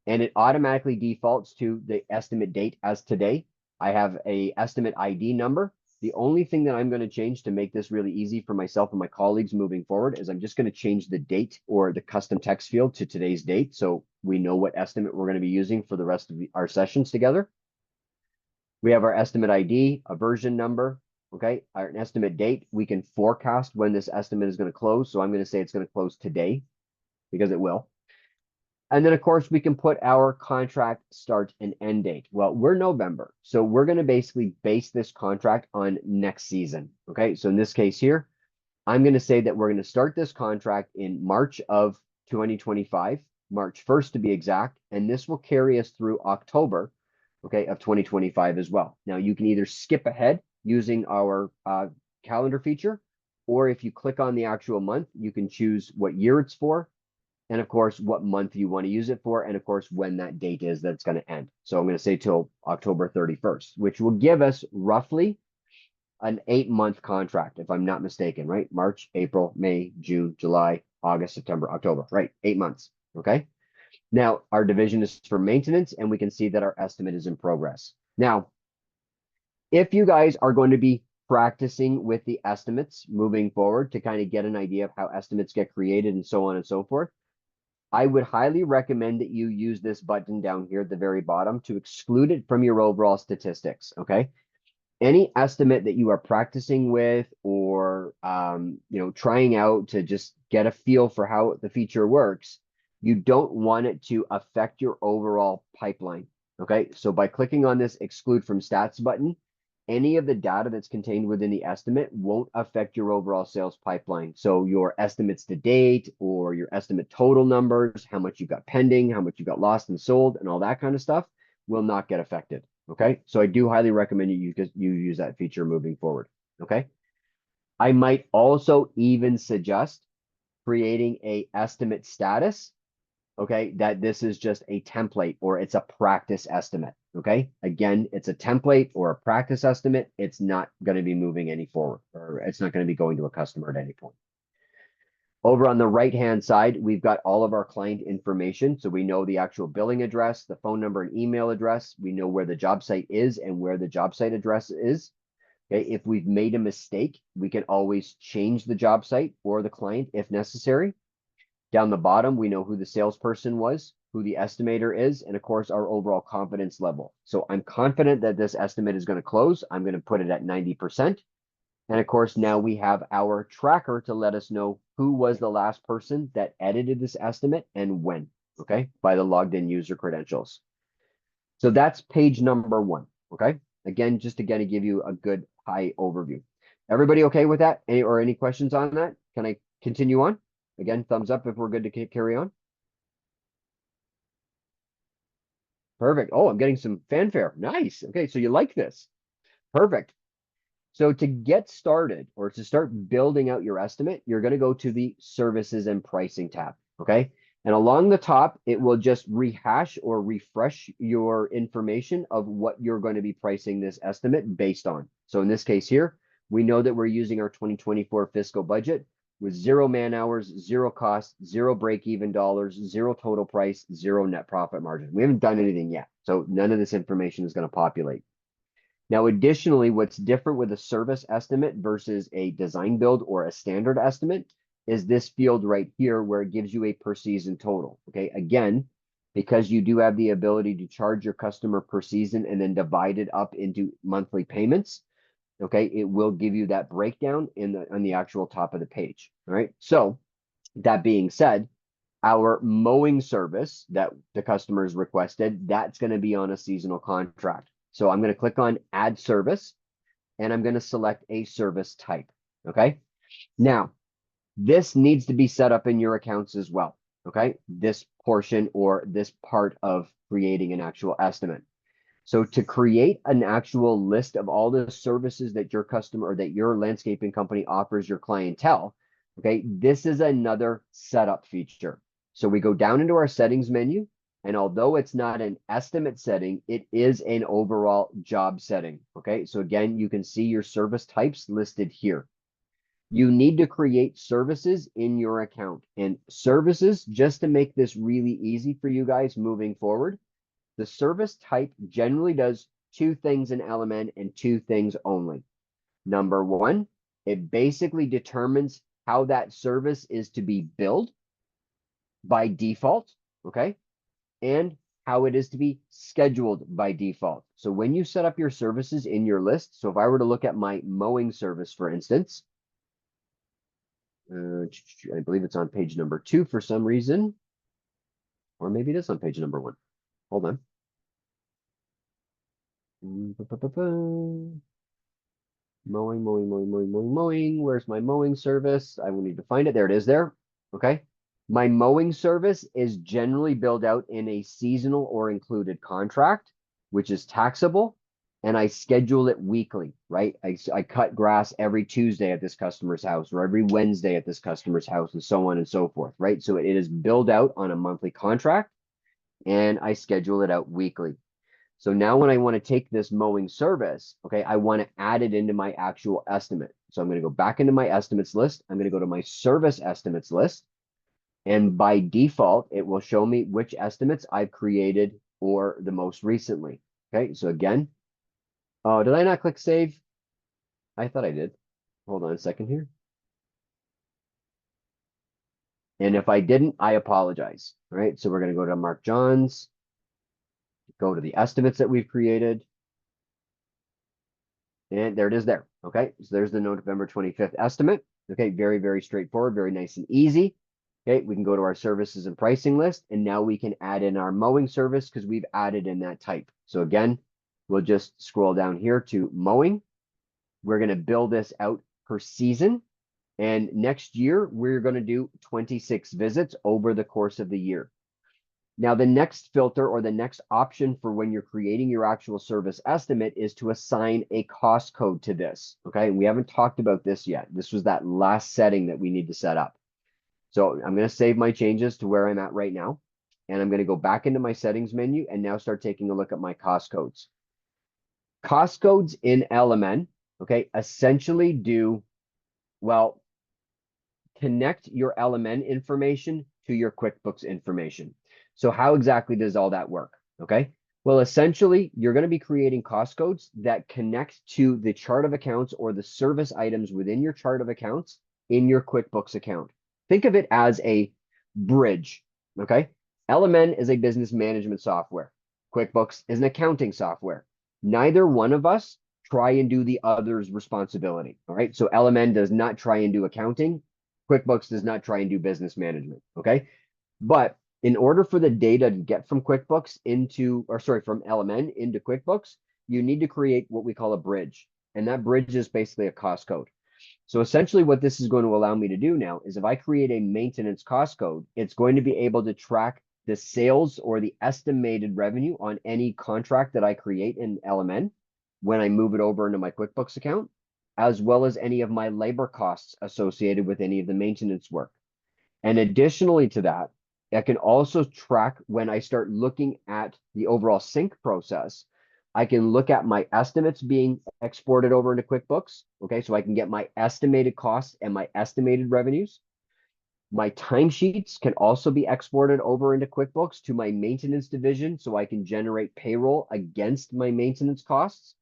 and it automatically defaults to the estimate date as today. I have a estimate ID number. The only thing that I'm going to change to make this really easy for myself and my colleagues moving forward is I'm just going to change the date or the custom text field to today's date, so we know what estimate we're going to be using for the rest of our sessions together. We have our estimate ID, a version number, okay, an estimate date. We can forecast when this estimate is going to close. So I'm going to say it's going to close today because it will. And then, of course, we can put our contract start and end date. Well, we're November, so we're going to basically base this contract on next season. Okay, so in this case here, I'm going to say that we're going to start this contract in March of 2025, March 1st to be exact, and this will carry us through October, okay, of 2025 as well. Now, you can either skip ahead using our calendar feature, or if you click on the actual month, you can choose what year it's for, and of course, what month you want to use it for, and of course, when that date is that's going to end. So I'm going to say till October 31st, which will give us roughly an 8-month contract, if I'm not mistaken, right? March, April, May, June, July, August, September, October, right? 8 months, okay? Now, our division is for maintenance, and we can see that our estimate is in progress. Now, if you guys are going to be practicing with the estimates moving forward to kind of get an idea of how estimates get created and so on and so forth, I would highly recommend that you use this button down here at the very bottom to exclude it from your overall statistics, okay? Any estimate that you are practicing with or trying out to just get a feel for how the feature works, you don't want it to affect your overall pipeline. Okay, so by clicking on this exclude from stats button, any of the data that's contained within the estimate won't affect your overall sales pipeline. So your estimates to date or your estimate total numbers, how much you got pending, how much you got lost and sold, and all that kind of stuff will not get affected. Okay, so I do highly recommend you use that feature moving forward. Okay, I might also even suggest creating a estimate status. Okay, that this is just a template or it's a practice estimate. Okay, again, it's a template or a practice estimate. It's not going to be moving any forward, or it's not going to be going to a customer at any point. Over on the right-hand side, we've got all of our client information. So we know the actual billing address, the phone number and email address. We know where the job site is and where the job site address is. Okay, if we've made a mistake, we can always change the job site or the client if necessary. Down the bottom, we know who the salesperson was, who the estimator is, and of course, our overall confidence level. So I'm confident that this estimate is going to close. I'm going to put it at 90%. And of course, now we have our tracker to let us know who was the last person that edited this estimate and when, okay, by the logged in user credentials. So that's page number 1, okay? Again, just to give you a good high overview. Everybody okay with that? Any questions on that? Can I continue on? Again, thumbs up if we're good to carry on. Perfect. Oh, I'm getting some fanfare. Nice. Okay, so you like this. Perfect. So to get started or to start building out your estimate, you're going to go to the services and pricing tab. Okay. And along the top, it will just rehash or refresh your information of what you're going to be pricing this estimate based on. So in this case here, we know that we're using our 2024 fiscal budget with 0 man hours, 0 cost, 0 break-even dollars, 0 total price, 0 net profit margin. We haven't done anything yet. So none of this information is going to populate. Now, additionally, what's different with a service estimate versus a design build or a standard estimate is this field right here where it gives you a per season total. Okay, again, because you do have the ability to charge your customer per season and then divide it up into monthly payments. Okay, it will give you that breakdown on the actual top of the page. All right, so that being said, our mowing service that the customers requested, that's going to be on a seasonal contract. So I'm going to click on add service and I'm going to select a service type. Okay. Now, this needs to be set up in your accounts as well. Okay. This portion or this part of creating an actual estimate. So to create an actual list of all the services that your customer or that your landscaping company offers your clientele, Okay, this is another setup feature. So we go down into our settings menu, and although it's not an estimate setting, it is an overall job setting. Okay, so again, you can see your service types listed here. You need to create services in your account, and services, just to make this really easy for you guys moving forward, the service type generally does two things in LMN and two things only. Number one, it basically determines how that service is to be billed by default, okay? And how it is to be scheduled by default. So when you set up your services in your list, so if I were to look at my mowing service, for instance, I believe it's on page number 2 for some reason, or maybe it is on page number 1. Hold on. Mowing. Where's my mowing service? I will need to find it. There it is there. Okay. My mowing service is generally billed out in a seasonal or included contract, which is taxable, and I schedule it weekly, right? I cut grass every Tuesday at this customer's house or every Wednesday at this customer's house and so on and so forth, right? So it is billed out on a monthly contract and I schedule it out weekly. So now when I want to take this mowing service, okay, I want to add it into my actual estimate. So I'm going to go back into my estimates list. I'm going to go to my service estimates list. And by default, it will show me which estimates I've created or the most recently. Okay, so again, oh, did I not click save? I thought I did. Hold on a second here. And if I didn't, I apologize. All right, so we're going to go to Mark Johns, go to the estimates that we've created. And there it is there. Okay, so there's the November 25th estimate. Okay, very, very straightforward, very nice and easy. Okay, we can go to our services and pricing list, and now we can add in our mowing service because we've added in that type. So again, we'll just scroll down here to mowing. We're going to build this out per season. And next year, we're going to do 26 visits over the course of the year. Now, the next filter or the next option for when you're creating your actual service estimate is to assign a cost code to this. Okay, and we haven't talked about this yet. This was that last setting that we need to set up. So I'm going to save my changes to where I'm at right now. And I'm going to go back into my settings menu and now start taking a look at my cost codes. Cost codes in LMN, okay, essentially do, well, connect your LMN information to your QuickBooks information. So how exactly does all that work? Okay. Well, essentially, you're going to be creating cost codes that connect to the chart of accounts or the service items within your chart of accounts in your QuickBooks account. Think of it as a bridge. Okay. LMN is a business management software. QuickBooks is an accounting software. Neither one of us try and do the other's responsibility. All right. So LMN does not try and do accounting. QuickBooks does not try and do business management. Okay. But in order for the data to get from QuickBooks into, or sorry, from LMN into QuickBooks, you need to create what we call a bridge. And that bridge is basically a cost code. So essentially what this is going to allow me to do now is if I create a maintenance cost code, it's going to be able to track the sales or the estimated revenue on any contract that I create in LMN when I move it over into my QuickBooks account, as well as any of my labor costs associated with any of the maintenance work. And additionally to that, I can also track when I start looking at the overall sync process. I can look at my estimates being exported over into QuickBooks. Okay, so I can get my estimated costs and my estimated revenues. My timesheets can also be exported over into QuickBooks to my maintenance division so I can generate payroll against my maintenance costs.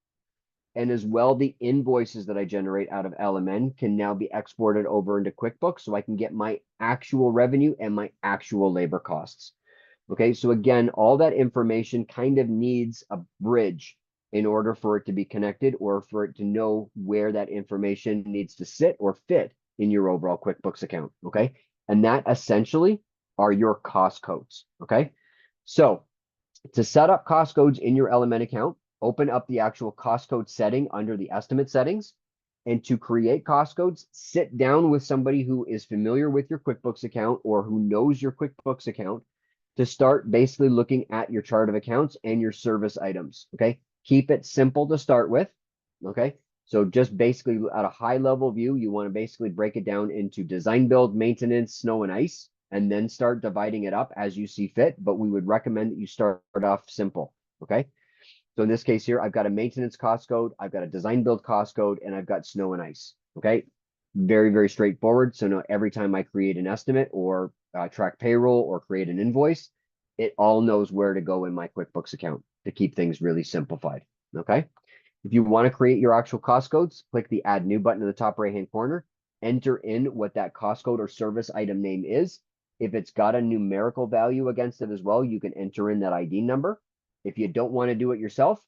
And as well, the invoices that I generate out of LMN can now be exported over into QuickBooks so I can get my actual revenue and my actual labor costs. Okay, so again, all that information kind of needs a bridge in order for it to be connected or for it to know where that information needs to sit or fit in your overall QuickBooks account. Okay, and that essentially are your cost codes. Okay, so to set up cost codes in your LMN account, open up the actual cost code setting under the estimate settings. And to create cost codes, sit down with somebody who is familiar with your QuickBooks account or who knows your QuickBooks account to start basically looking at your chart of accounts and your service items. Okay. Keep it simple to start with. Okay. So just basically at a high level view, you want to basically break it down into design, build, maintenance, snow and ice, and then start dividing it up as you see fit. But we would recommend that you start off simple. Okay. So in this case here, I've got a maintenance cost code, I've got a design build cost code, and I've got snow and ice. Okay. Very, very straightforward. So now every time I create an estimate or track payroll or create an invoice, it all knows where to go in my QuickBooks account to keep things really simplified. Okay. If you want to create your actual cost codes, click the add new button in the top right hand corner, enter in what that cost code or service item name is. If it's got a numerical value against it as well, you can enter in that ID number. If you don't want to do it yourself,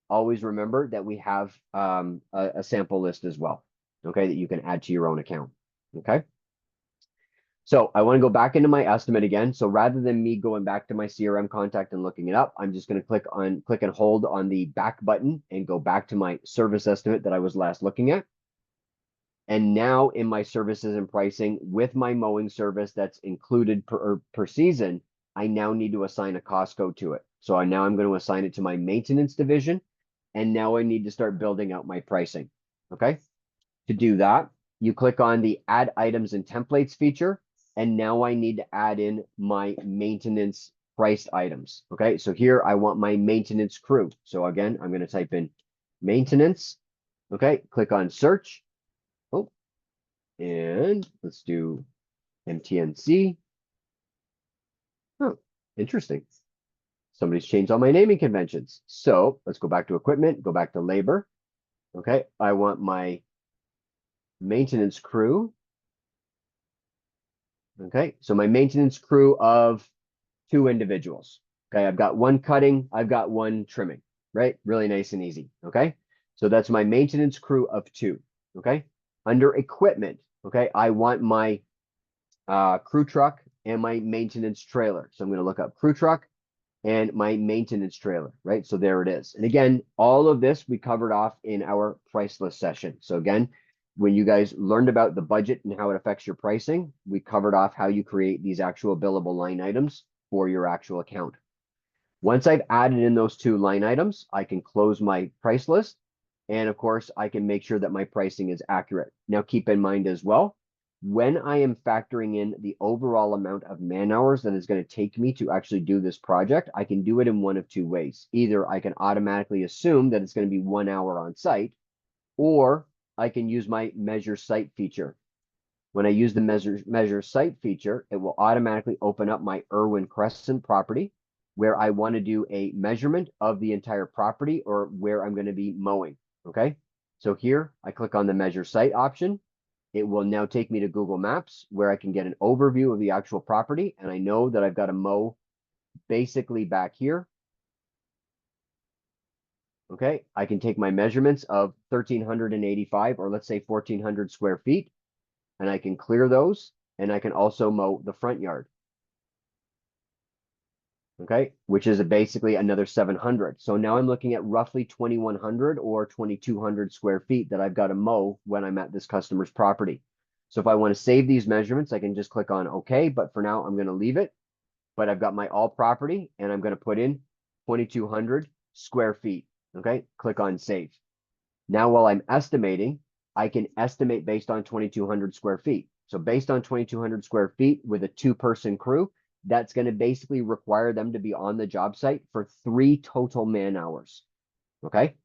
always remember that we have a sample list as well, okay, that you can add to your own account, okay? So I want to go back into my estimate again. So rather than me going back to my CRM contact and looking it up, I'm just going to click and hold on the back button and go back to my service estimate that I was last looking at. And now in my services and pricing with my mowing service that's included per season, I now need to assign a cost code to it. So I'm going to assign it to my maintenance division. And now I need to start building out my pricing. Okay. To do that, you click on the add items and templates feature. And now I need to add in my maintenance priced items. Okay, so here I want my maintenance crew. So again, I'm going to type in maintenance. Okay, click on search. Oh, and let's do MTNC. Oh, interesting. Somebody's changed all my naming conventions. So let's go back to equipment, go back to labor. Okay, I want my maintenance crew. Okay, so my maintenance crew of 2 individuals. Okay, I've got one cutting, I've got one trimming, right? Really nice and easy. Okay, so that's my maintenance crew of 2. Okay, under equipment, okay, I want my crew truck and my maintenance trailer. So I'm going to look up crew truck and my maintenance trailer, right? So there it is. And again, all of this we covered off in our price list session. So again, when you guys learned about the budget and how it affects your pricing, we covered off how you create these actual billable line items for your actual account. Once I've added in those 2 line items, I can close my price list. And of course, I can make sure that my pricing is accurate. Now, keep in mind as well, when I am factoring in the overall amount of man hours that is going to take me to actually do this project, I can do it in one of 2 ways. Either I can automatically assume that it's going to be 1 hour on site, or I can use my measure site feature. When I use the measure site feature, it will automatically open up my Irwin Crescent property where I want to do a measurement of the entire property or where I'm going to be mowing. Okay. So here I click on the measure site option. It will now take me to Google Maps where I can get an overview of the actual property. And I know that I've got to mow basically back here. Okay. I can take my measurements of 1,385 or let's say 1,400 square feet. And I can clear those, and I can also mow the front yard. Okay, which is basically another 700. So now I'm looking at roughly 2,100 or 2,200 square feet that I've got to mow when I'm at this customer's property. So if I want to save these measurements, I can just click on OK, but for now I'm going to leave it. But I've got my all property, and I'm going to put in 2,200 square feet. Okay, click on save. Now, while I'm estimating, I can estimate based on 2,200 square feet. So based on 2,200 square feet with a 2-person crew, that's going to basically require them to be on the job site for 3 total man hours. Okay.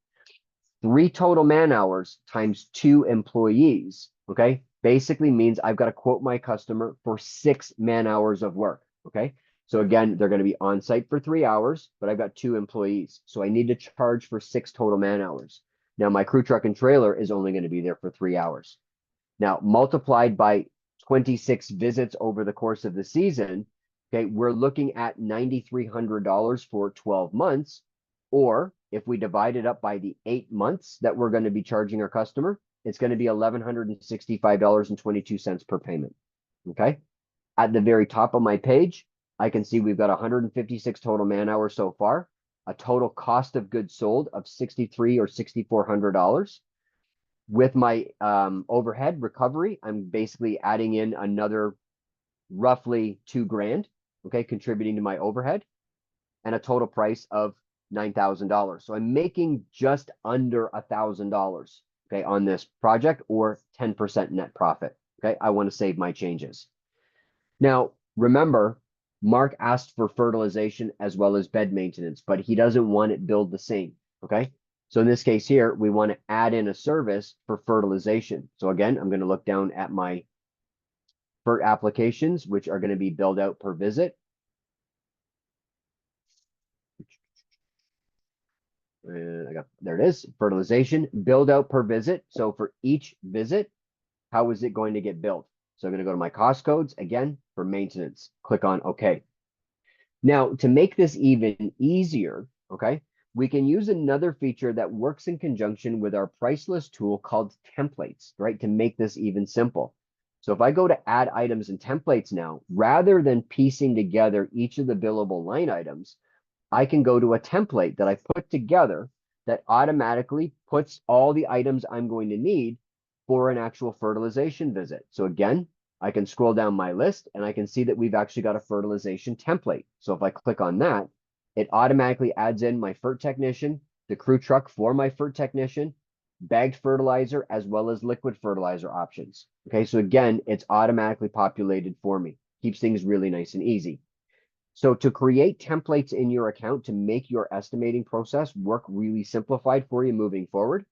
3 total man hours times 2 employees. Okay. Basically means I've got to quote my customer for 6 man hours of work. Okay. So again, they're going to be on site for 3 hours, but I've got 2 employees. So I need to charge for 6 total man hours. Now, my crew truck and trailer is only going to be there for 3 hours. Now, multiplied by 26 visits over the course of the season, okay, we're looking at $9,300 for 12 months. Or if we divide it up by the 8 months that we're going to be charging our customer, it's going to be $1,165.22 per payment. Okay. At the very top of my page, I can see we've got 156 total man hours so far. A total cost of goods sold of $6,300 or $6,400. With my overhead recovery, I'm basically adding in another roughly $2,000, okay, contributing to my overhead, and a total price of $9,000. So I'm making just under $1,000 okay, on this project, or 10% net profit. Okay, I want to save my changes. Now, remember, Mark asked for fertilization as well as bed maintenance, but he doesn't want it billed the same. Okay, so in this case here, we want to add in a service for fertilization. So again, I'm going to look down at my FERT applications, which are going to be billed out per visit. There it is, fertilization, billed out per visit. So for each visit, how is it going to get billed? So I'm going to go to my cost codes again for maintenance. Click on OK. Now, to make this even easier, okay, we can use another feature that works in conjunction with our price list tool called templates, right, to make this even simple. So if I go to add items and templates now, rather than piecing together each of the billable line items, I can go to a template that I put together that automatically puts all the items I'm going to need for an actual fertilization visit. So again, I can scroll down my list and I can see that we've actually got a fertilization template. So if I click on that, it automatically adds in my FERT technician, the crew truck for my FERT technician, bagged fertilizer, as well as liquid fertilizer options. Okay, so again, it's automatically populated for me. Keeps things really nice and easy. So to create templates in your account to make your estimating process work really simplified for you moving forward,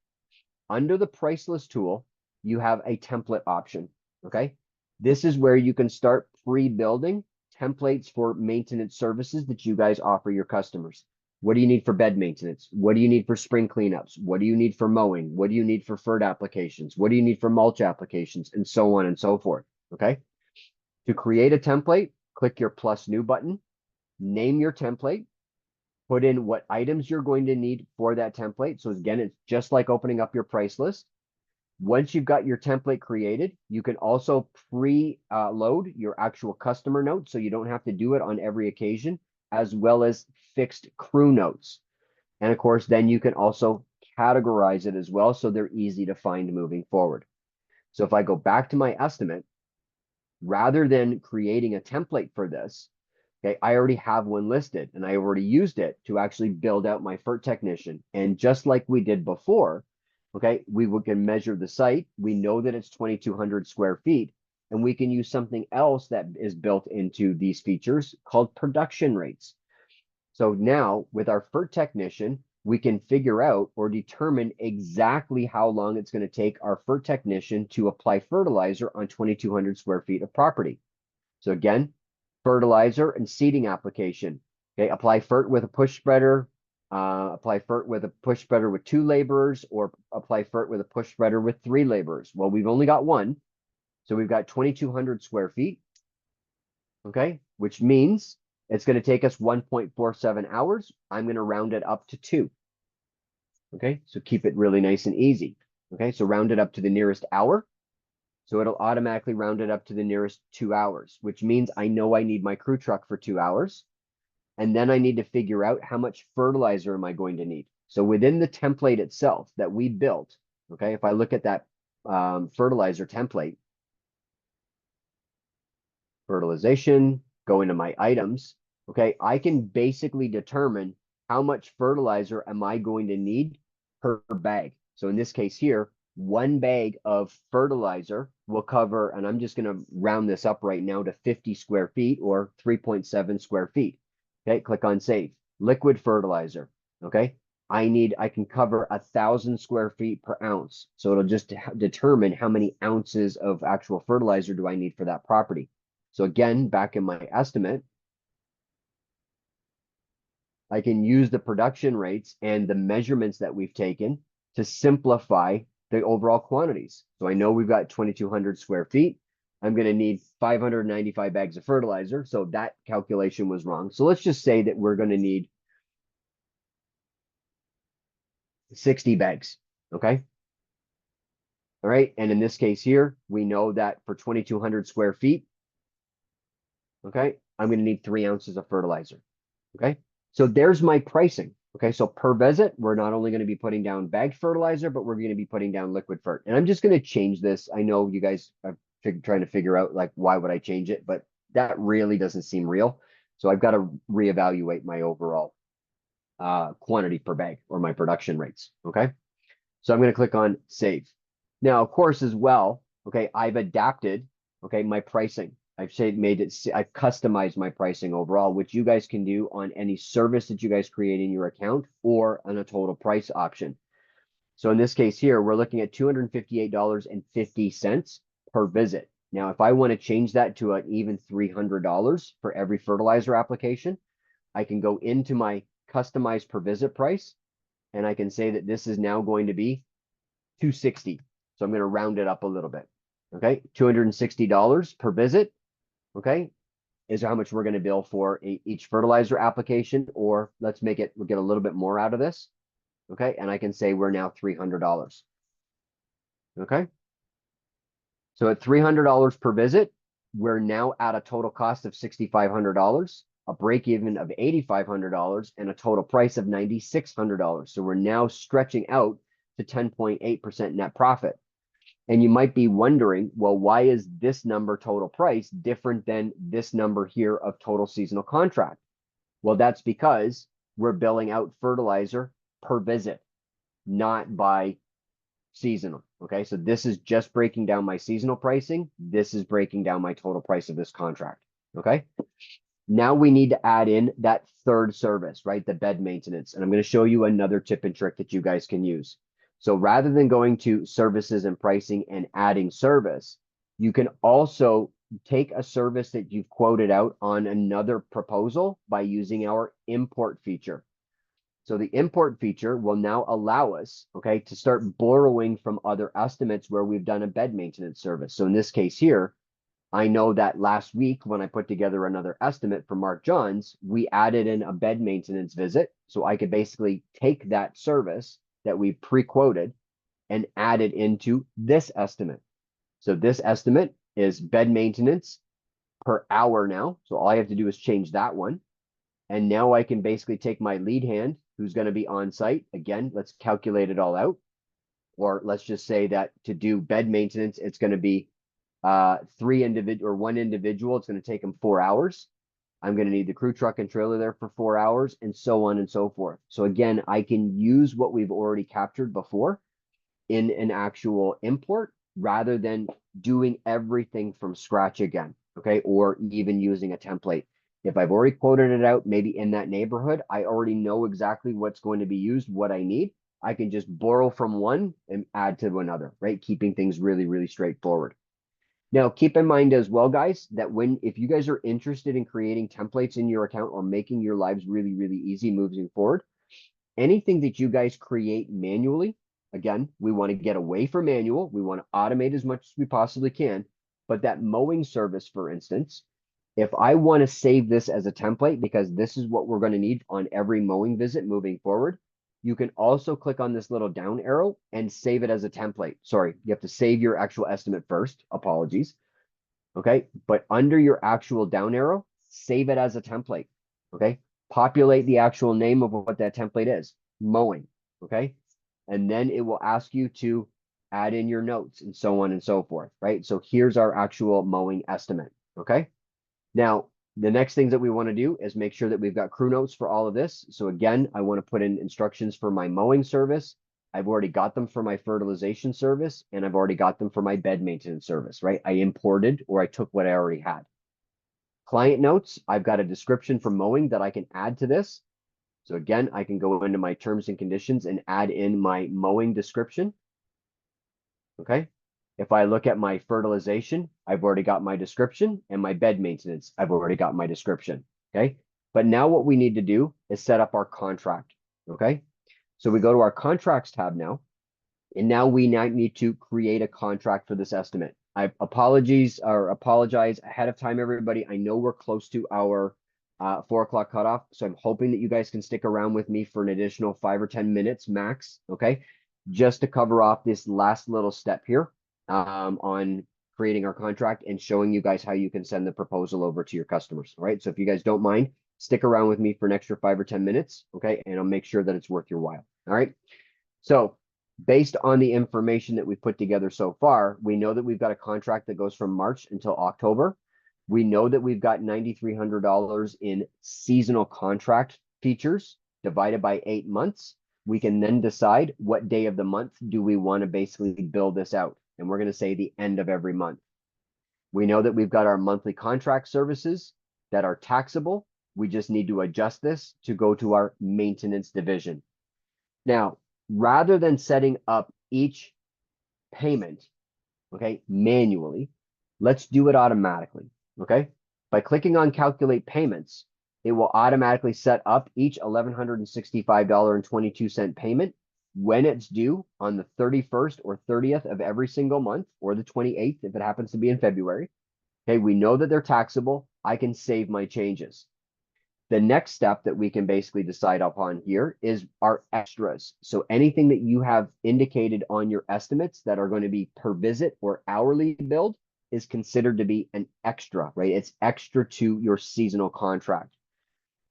under the price list tool, you have a template option, okay? This is where you can start pre-building templates for maintenance services that you guys offer your customers. What do you need for bed maintenance? What do you need for spring cleanups? What do you need for mowing? What do you need for FERT applications? What do you need for mulch applications? And so on and so forth, okay? To create a template, click your plus new button, name your template, put in what items you're going to need for that template. So again, it's just like opening up your price list. Once you've got your template created, you can also pre-load your actual customer notes, so you don't have to do it on every occasion, as well as fixed crew notes. And of course, then you can also categorize it as well, so they're easy to find moving forward. So if I go back to my estimate, rather than creating a template for this, okay, I already have one listed and I already used it to actually build out my FERT technician. And just like we did before, okay, we can measure the site. We know that it's 2,200 square feet, and we can use something else that is built into these features called production rates. So now with our FERT technician, we can figure out or determine exactly how long it's going to take our FERT technician to apply fertilizer on 2,200 square feet of property. So again, fertilizer and seeding application. Okay, apply FERT with a push spreader, apply FERT with a push spreader with 2 laborers, or apply FERT with a push spreader with 3 laborers. Well, we've only got one, so we've got 2,200 square feet, okay, which means it's going to take us 1.47 hours. I'm going to round it up to 2. Okay, so keep it really nice and easy. Okay, so round it up to the nearest hour. So it'll automatically round it up to the nearest 2 hours, which means I know I need my crew truck for 2 hours. And then I need to figure out how much fertilizer am I going to need. So within the template itself that we built, okay, if I look at that fertilizer template, fertilization, go into my items, okay, I can basically determine how much fertilizer am I going to need per bag. So in this case here, 1 bag of fertilizer will cover, and I'm just going to round this up right now to 50 square feet or 3.7 square feet. Okay, click on save. Liquid fertilizer. Okay, I can cover 1,000 square feet per ounce. So it'll just determine how many ounces of actual fertilizer do I need for that property. So again, back in my estimate, I can use the production rates and the measurements that we've taken to simplify the overall quantities. So I know we've got 2,200 square feet. I'm going to need 595 bags of fertilizer. So that calculation was wrong. So let's just say that we're going to need 60 bags. Okay. All right. And in this case here, we know that for 2,200 square feet, okay, I'm going to need 3 ounces of fertilizer. Okay. So there's my pricing. Okay, so per visit, we're not only going to be putting down bagged fertilizer, but we're going to be putting down liquid FERT. And I'm just going to change this. I know you guys are trying to figure out, like, why would I change it? But that really doesn't seem real. So I've got to reevaluate my overall quantity per bag or my production rates. Okay, So I'm going to click on save. Now, of course, as well, okay, I've adapted, okay, my pricing. I've I've customized my pricing overall, which you guys can do on any service that you guys create in your account or on a total price option. So in this case here, we're looking at $258.50 per visit. Now, if I want to change that to an even $300 for every fertilizer application, I can go into my customized per visit price, and I can say that this is now going to be $260. So I'm going to round it up a little bit. Okay, $260 per visit. Okay, is how much we're going to bill for each fertilizer application, or we'll get a little bit more out of this. Okay, and I can say we're now $300. Okay, so at $300 per visit, we're now at a total cost of $6,500, a break even of $8,500, and a total price of $9,600. So we're now stretching out to 10.8% net profit. And you might be wondering, well, why is this number total price different than this number here of total seasonal contract? Well, that's because we're billing out fertilizer per visit, not by seasonal. Okay, so this is just breaking down my seasonal pricing. This is breaking down my total price of this contract. Okay, now we need to add in that third service, right? The bed maintenance. And I'm going to show you another tip and trick that you guys can use. So rather than going to services and pricing and adding service, you can also take a service that you've quoted out on another proposal by using our import feature. So the import feature will now allow us, okay, to start borrowing from other estimates where we've done a bed maintenance service. So in this case here, I know that last week when I put together another estimate for Mark Johns, we added in a bed maintenance visit. So I could basically take that service that we pre-quoted and add it into this estimate. So this estimate is bed maintenance per hour now. So all I have to do is change that one. And now I can basically take my lead hand who's going to be on site. Again, let's calculate it all out. Or let's just say that to do bed maintenance, it's going to be one individual. It's going to take them 4 hours. I'm going to need the crew truck and trailer there for 4 hours, and so on and so forth. So again, I can use what we've already captured before in an actual import rather than doing everything from scratch again, okay? Or even using a template. If I've already quoted it out, maybe in that neighborhood, I already know exactly what's going to be used, what I need. I can just borrow from one and add to another, right? Keeping things really, really straightforward. Now, keep in mind as well, guys, that if you guys are interested in creating templates in your account or making your lives really, really easy moving forward, anything that you guys create manually, again, we want to get away from manual. We want to automate as much as we possibly can. But that mowing service, for instance, if I want to save this as a template, because this is what we're going to need on every mowing visit moving forward, you can also click on this little down arrow and save it as a template. Sorry, you have to save your actual estimate first. Apologies. Okay, but under your actual down arrow, save it as a template. Okay, populate the actual name of what that template is, mowing. Okay, and then it will ask you to add in your notes and so on and so forth, right? So here's our actual mowing estimate. Okay, now the next things that we want to do is make sure that we've got crew notes for all of this. So again, I want to put in instructions for my mowing service. I've already got them for my fertilization service, and I've already got them for my bed maintenance service, right? I imported or I took what I already had. Client notes, I've got a description for mowing that I can add to this. So again, I can go into my terms and conditions and add in my mowing description. Okay. If I look at my fertilization, I've already got my description, and my bed maintenance, I've already got my description. Okay. But now what we need to do is set up our contract. Okay. So we go to our contracts tab now, and now we need to create a contract for this estimate. I apologize ahead of time, everybody. I know we're close to our 4 o'clock cutoff, so I'm hoping that you guys can stick around with me for an additional 5 or 10 minutes max, okay? Just to cover off this last little step here on creating our contract and showing you guys how you can send the proposal over to your customers, all right? So if you guys don't mind, stick around with me for an extra 5 or 10 minutes, okay? And I'll make sure that it's worth your while, all right? So based on the information that we've put together so far, we know that we've got a contract that goes from March until October. We know that we've got $9,300 in seasonal contract features divided by 8 months. we can then decide what day of the month do we want to basically build this out. And we're going to say the end of every month. We know that we've got our monthly contract services that are taxable. We just need to adjust this to go to our maintenance division. Now, rather than setting up each payment, okay, manually, let's do it automatically, okay? By clicking on calculate payments, it will automatically set up each $1,165.22 payment when it's due on the 31st or 30th of every single month, or the 28th if it happens to be in February. Okay, we know that they're taxable. I can save my changes. The next step that we can basically decide upon here is our extras. So anything that you have indicated on your estimates that are going to be per visit or hourly billed is considered to be an extra, right? It's extra to your seasonal contract.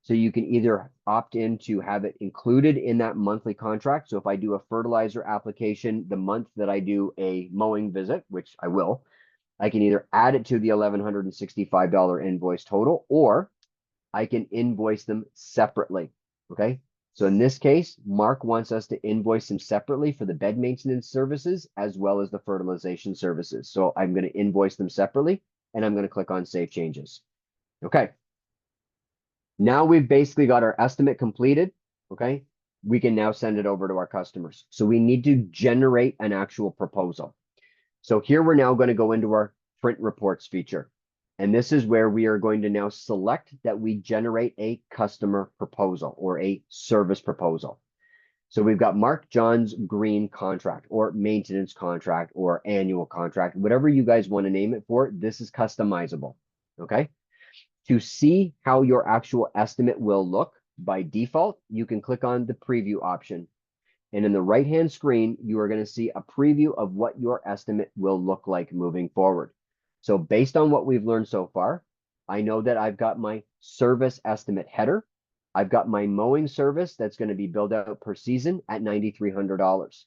So you can either opt in to have it included in that monthly contract. So if I do a fertilizer application the month that I do a mowing visit, which I will, I can either add it to the $1,165 invoice total, or I can invoice them separately, okay? So in this case, Mark wants us to invoice them separately for the bed maintenance services as well as the fertilization services. So I'm going to invoice them separately, and I'm going to click on Save Changes. Okay. Now we've basically got our estimate completed, okay? We can now send it over to our customers. So we need to generate an actual proposal. So here we're now going to go into our print reports feature. And this is where we are going to now select that we generate a customer proposal or a service proposal. So we've got Mark John's green contract or maintenance contract or annual contract, whatever you guys want to name it for. This is customizable, okay? To see how your actual estimate will look, by default, you can click on the preview option. And in the right-hand screen, you are going to see a preview of what your estimate will look like moving forward. So based on what we've learned so far, I know that I've got my service estimate header. I've got my mowing service that's going to be billed out per season at $9,300.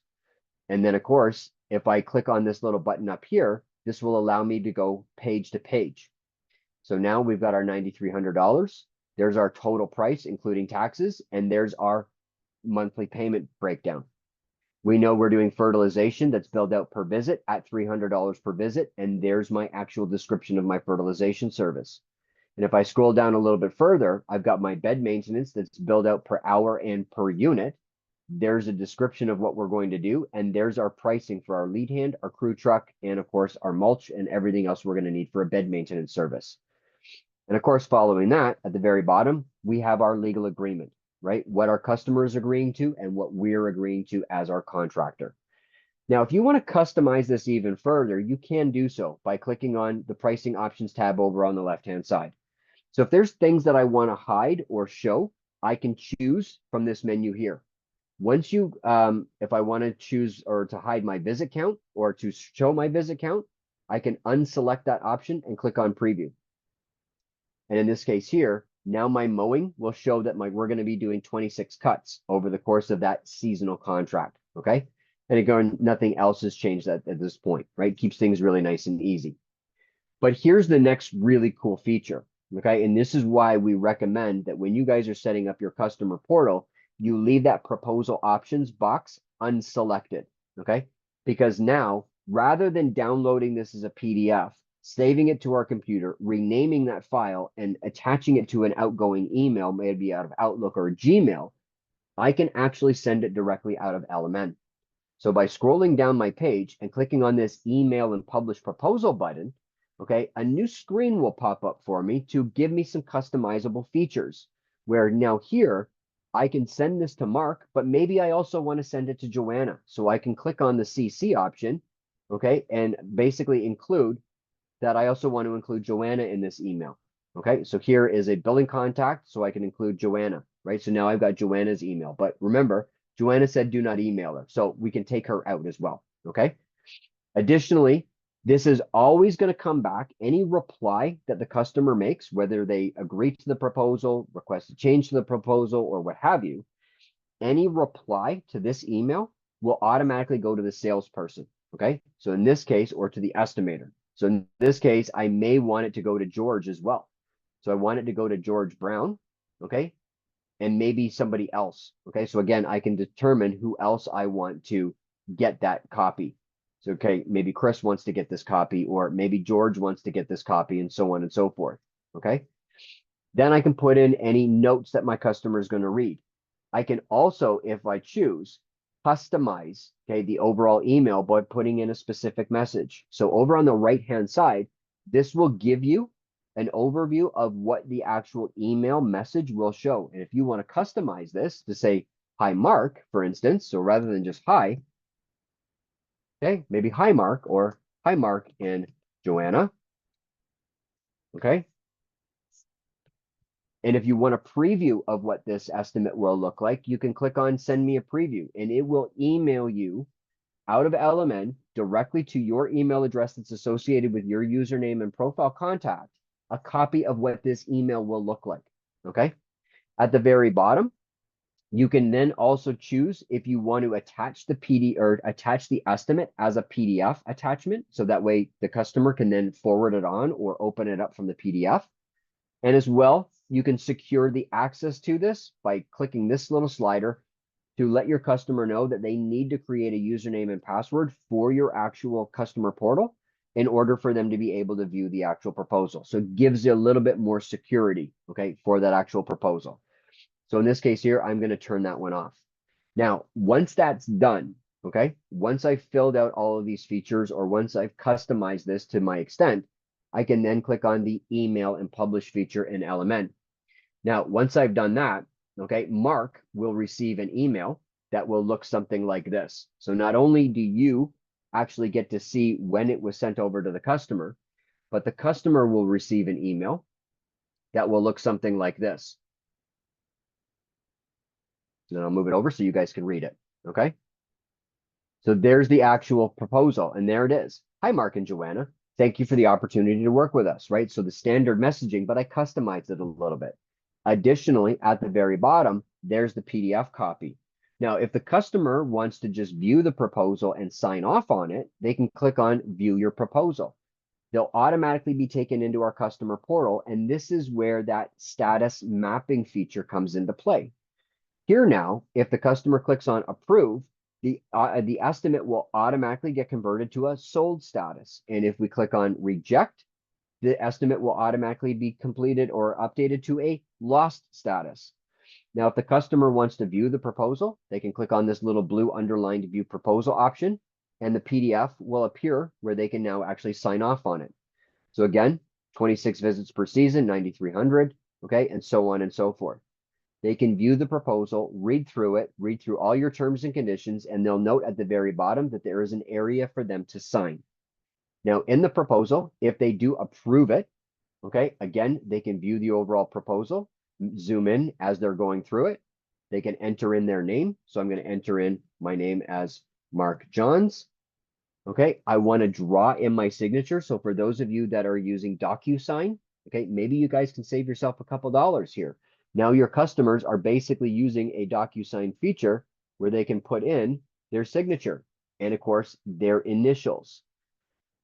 And then, of course, if I click on this little button up here, this will allow me to go page to page. So now we've got our $9,300. There's our total price, including taxes, and there's our monthly payment breakdown. We know we're doing fertilization that's billed out per visit at $300 per visit, and there's my actual description of my fertilization service. And if I scroll down a little bit further, I've got my bed maintenance that's billed out per hour and per unit. There's a description of what we're going to do, and there's our pricing for our lead hand, our crew truck, and of course our mulch and everything else we're going to need for a bed maintenance service. And of course, following that, at the very bottom, we have our legal agreement, right? What our customer is agreeing to and what we're agreeing to as our contractor. Now, if you want to customize this even further, you can do so by clicking on the pricing options tab over on the left-hand side. So if there's things that I want to hide or show, I can choose from this menu here. Once you, if I want to choose or to hide my visit count or to show my visit count, I can unselect that option and click on preview. And in this case here, now my mowing will show that we're going to be doing 26 cuts over the course of that seasonal contract, okay? And again, nothing else has changed at this point, right? Keeps things really nice and easy. But here's the next really cool feature, okay? And this is why we recommend that when you guys are setting up your customer portal, you leave that proposal options box unselected, okay? Because now, rather than downloading this as a PDF, saving it to our computer, renaming that file, and attaching it to an outgoing email, maybe out of Outlook or Gmail, I can actually send it directly out of LMN. So by scrolling down my page and clicking on this email and publish proposal button, okay, a new screen will pop up for me to give me some customizable features, where now here, I can send this to Mark, but maybe I also want to send it to Joanna. So I can click on the CC option, okay, and basically include that I also want to include Joanna in this email. Okay, so here is a billing contact, so I can include Joanna, right? So now I've got Joanna's email, but remember, Joanna said do not email her, so we can take her out as well, okay? Additionally, this is always going to come back. Any reply that the customer makes, whether they agree to the proposal, request a change to the proposal, or what have you, any reply to this email will automatically go to the salesperson, okay? So in this case, or to the estimator. So in this case, I may want it to go to George as well. So I want it to go to George Brown, okay? and maybe somebody else. Okay, so again, I can determine who else I want to get that copy. So, okay, maybe Chris wants to get this copy, or maybe George wants to get this copy, and so on and so forth. Okay, then I can put in any notes that my customer is going to read. I can also, if I choose, customize, okay, the overall email by putting in a specific message. So over on the right-hand side, this will give you an overview of what the actual email message will show. And if you want to customize this to say, hi, Mark, for instance, so rather than just hi, okay, maybe hi, Mark, or hi, Mark and Joanna, okay? And if you want a preview of what this estimate will look like, you can click on send me a preview, and it will email you out of LMN directly to your email address that's associated with your username and profile contact, a copy of what this email will look like. Okay. At the very bottom, you can then also choose if you want to attach the PD or attach the estimate as a PDF attachment. So that way the customer can then forward it on or open it up from the PDF. And as well, you can secure the access to this by clicking this little slider to let your customer know that they need to create a username and password for your actual customer portal in order for them to be able to view the actual proposal. So it gives you a little bit more security, okay, for that actual proposal. So in this case here, I'm going to turn that one off. Now, once that's done, okay, once I've filled out all of these features or once I've customized this to my extent, I can then click on the email and publish feature in LMN. Now, once I've done that, okay, Mark will receive an email that will look something like this. So not only do you actually get to see when it was sent over to the customer, but the customer will receive an email that will look something like this. Then I'll move it over so you guys can read it, okay? So there's the actual proposal, and there it is. Hi, Mark and Joanna. Thank you for the opportunity to work with us, right? So the standard messaging, but I customized it a little bit. Additionally, at the very bottom, there's the PDF copy. Now, if the customer wants to just view the proposal and sign off on it, they can click on View Your Proposal. They'll automatically be taken into our customer portal, and this is where that status mapping feature comes into play. Here now, if the customer clicks on Approve, the estimate will automatically get converted to a sold status. And if we click on Reject, the estimate will automatically be completed or updated to a lost status. Now, if the customer wants to view the proposal, they can click on this little blue underlined View Proposal option, and the PDF will appear where they can now actually sign off on it. So again, 26 visits per season, 9,300, okay, and so on and so forth. They can view the proposal, read through it, read through all your terms and conditions, and they'll note at the very bottom that there is an area for them to sign. Now, in the proposal, if they do approve it, okay, again, they can view the overall proposal, zoom in as they're going through it. They can enter in their name. So I'm going to enter in my name as Mark Johns. Okay, I want to draw in my signature. So for those of you that are using DocuSign, okay, maybe you guys can save yourself a couple dollars here. Now your customers are basically using a DocuSign feature where they can put in their signature and of course their initials.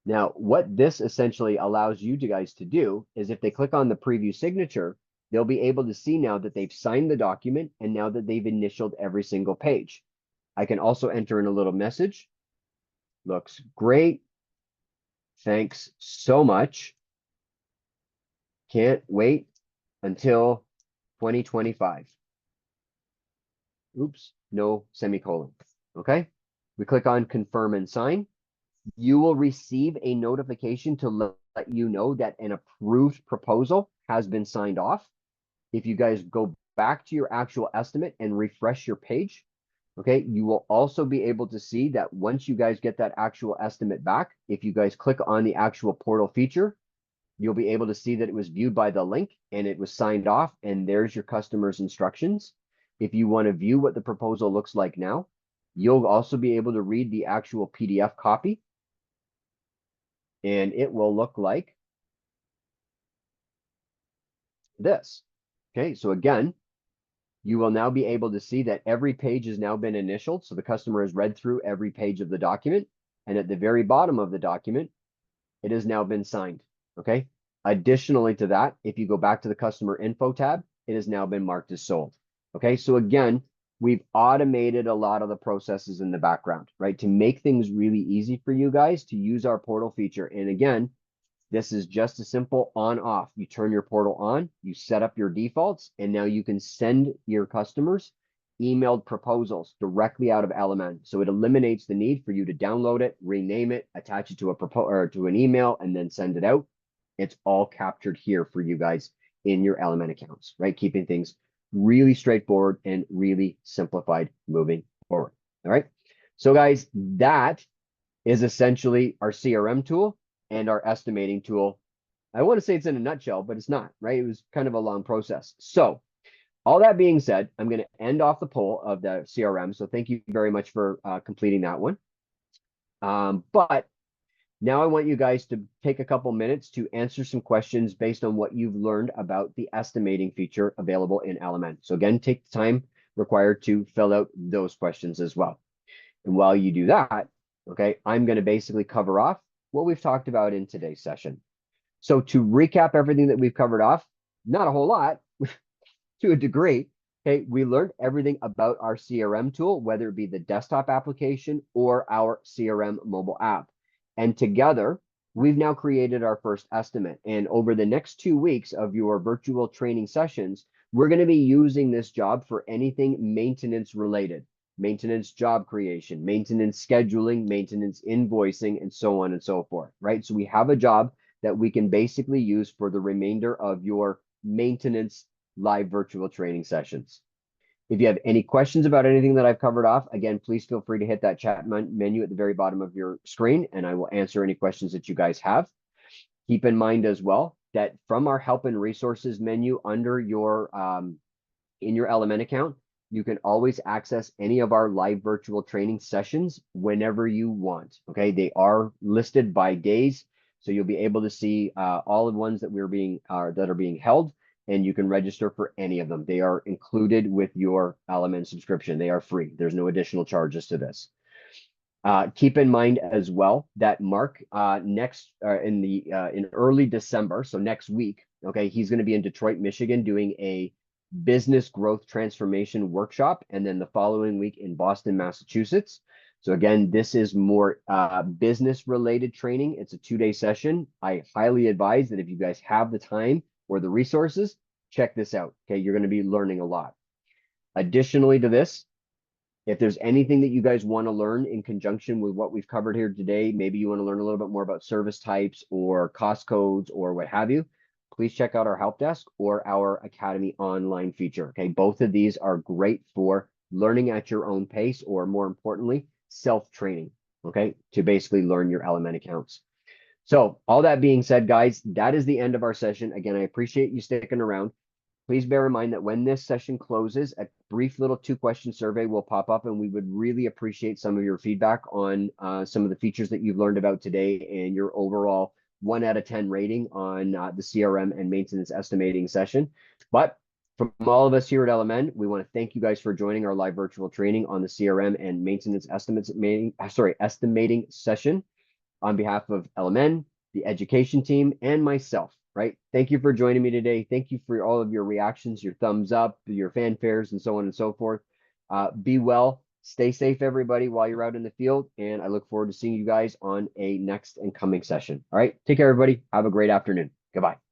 Now, what this essentially allows you guys to do is if they click on the preview signature, they'll be able to see now that they've signed the document and now that they've initialed every single page. I can also enter in a little message. Looks great. Thanks so much. Can't wait until 2025. Oops, no semicolon. Okay. We click on confirm and sign. You will receive a notification to let you know that an approved proposal has been signed off. If you guys go back to your actual estimate and refresh your page, okay, you will also be able to see that once you guys get that actual estimate back, if you guys click on the actual portal feature, you'll be able to see that it was viewed by the link and it was signed off, and there's your customer's instructions. If you want to view what the proposal looks like now, you'll also be able to read the actual PDF copy, and it will look like this. Okay, so again, you will now be able to see that every page has now been initialed. So the customer has read through every page of the document. And at the very bottom of the document, it has now been signed. Okay. Additionally to that, if you go back to the customer info tab, it has now been marked as sold. Okay, so again, we've automated a lot of the processes in the background, right? To make things really easy for you guys to use our portal feature. And again, this is just a simple on off. You turn your portal on, you set up your defaults, and now you can send your customers emailed proposals directly out of LMN. So it eliminates the need for you to download it, rename it, attach it to a or to an email, and then send it out. It's all captured here for you guys in your LMN accounts, right? Keeping things really straightforward and really simplified moving forward. All right. So guys, that is essentially our CRM tool and our estimating tool. I want to say it's in a nutshell, but it's not, right? It was kind of a long process. So all that being said, I'm going to end off the poll of the CRM. So thank you very much for completing that one. But now I want you guys to take a couple minutes to answer some questions based on what you've learned about the estimating feature available in LMN. So again, take the time required to fill out those questions as well. And while you do that, okay, I'm going to basically cover off what we've talked about in today's session. So to recap everything that we've covered off, not a whole lot to a degree. Okay, we learned everything about our CRM tool, whether it be the desktop application or our CRM mobile app. And together, we've now created our first estimate. And over the next 2 weeks of your virtual training sessions, we're going to be using this job for anything maintenance related. Maintenance job creation, maintenance scheduling, maintenance invoicing, and so on and so forth, right? So we have a job that we can basically use for the remainder of your maintenance live virtual training sessions. If you have any questions about anything that I've covered off, again, please feel free to hit that chat menu at the very bottom of your screen, and I will answer any questions that you guys have. Keep in mind as well that from our help and resources menu under your in your LMN account, you can always access any of our live virtual training sessions whenever you want. Okay, they are listed by days, so you'll be able to see all of the ones that that are being held, and you can register for any of them. They are included with your LMN subscription. They are free. There's no additional charges to this. Keep in mind as well that Mark in early December, so next week, okay, he's going to be in Detroit, Michigan, doing a business growth transformation workshop, and then the following week in Boston, Massachusetts. So again, this is more business related training. It's a 2-day session. I highly advise that if you guys have the time or the resources, check this out. Okay, you're going to be learning a lot. Additionally to this, if there's anything that you guys want to learn in conjunction with what we've covered here today, maybe you want to learn a little bit more about service types or cost codes or what have you, please check out our help desk or our Academy online feature. Okay, both of these are great for learning at your own pace, or more importantly, self-training, okay, to basically learn your LMN accounts. So all that being said, guys, that is the end of our session. Again, I appreciate you sticking around. Please bear in mind that when this session closes, a brief little 2-question survey will pop up, and we would really appreciate some of your feedback on some of the features that you've learned about today and your overall 1 out of 10 rating on the CRM and maintenance estimating session. But from all of us here at LMN, we want to thank you guys for joining our live virtual training on the CRM and maintenance estimating session. On behalf of LMN, the education team, and myself, right? Thank you for joining me today. Thank you for all of your reactions, your thumbs up, your fanfares, and so on and so forth. Be well, stay safe, everybody, while you're out in the field, and I look forward to seeing you guys on a next and coming session. All right, take care, everybody. Have a great afternoon. Goodbye.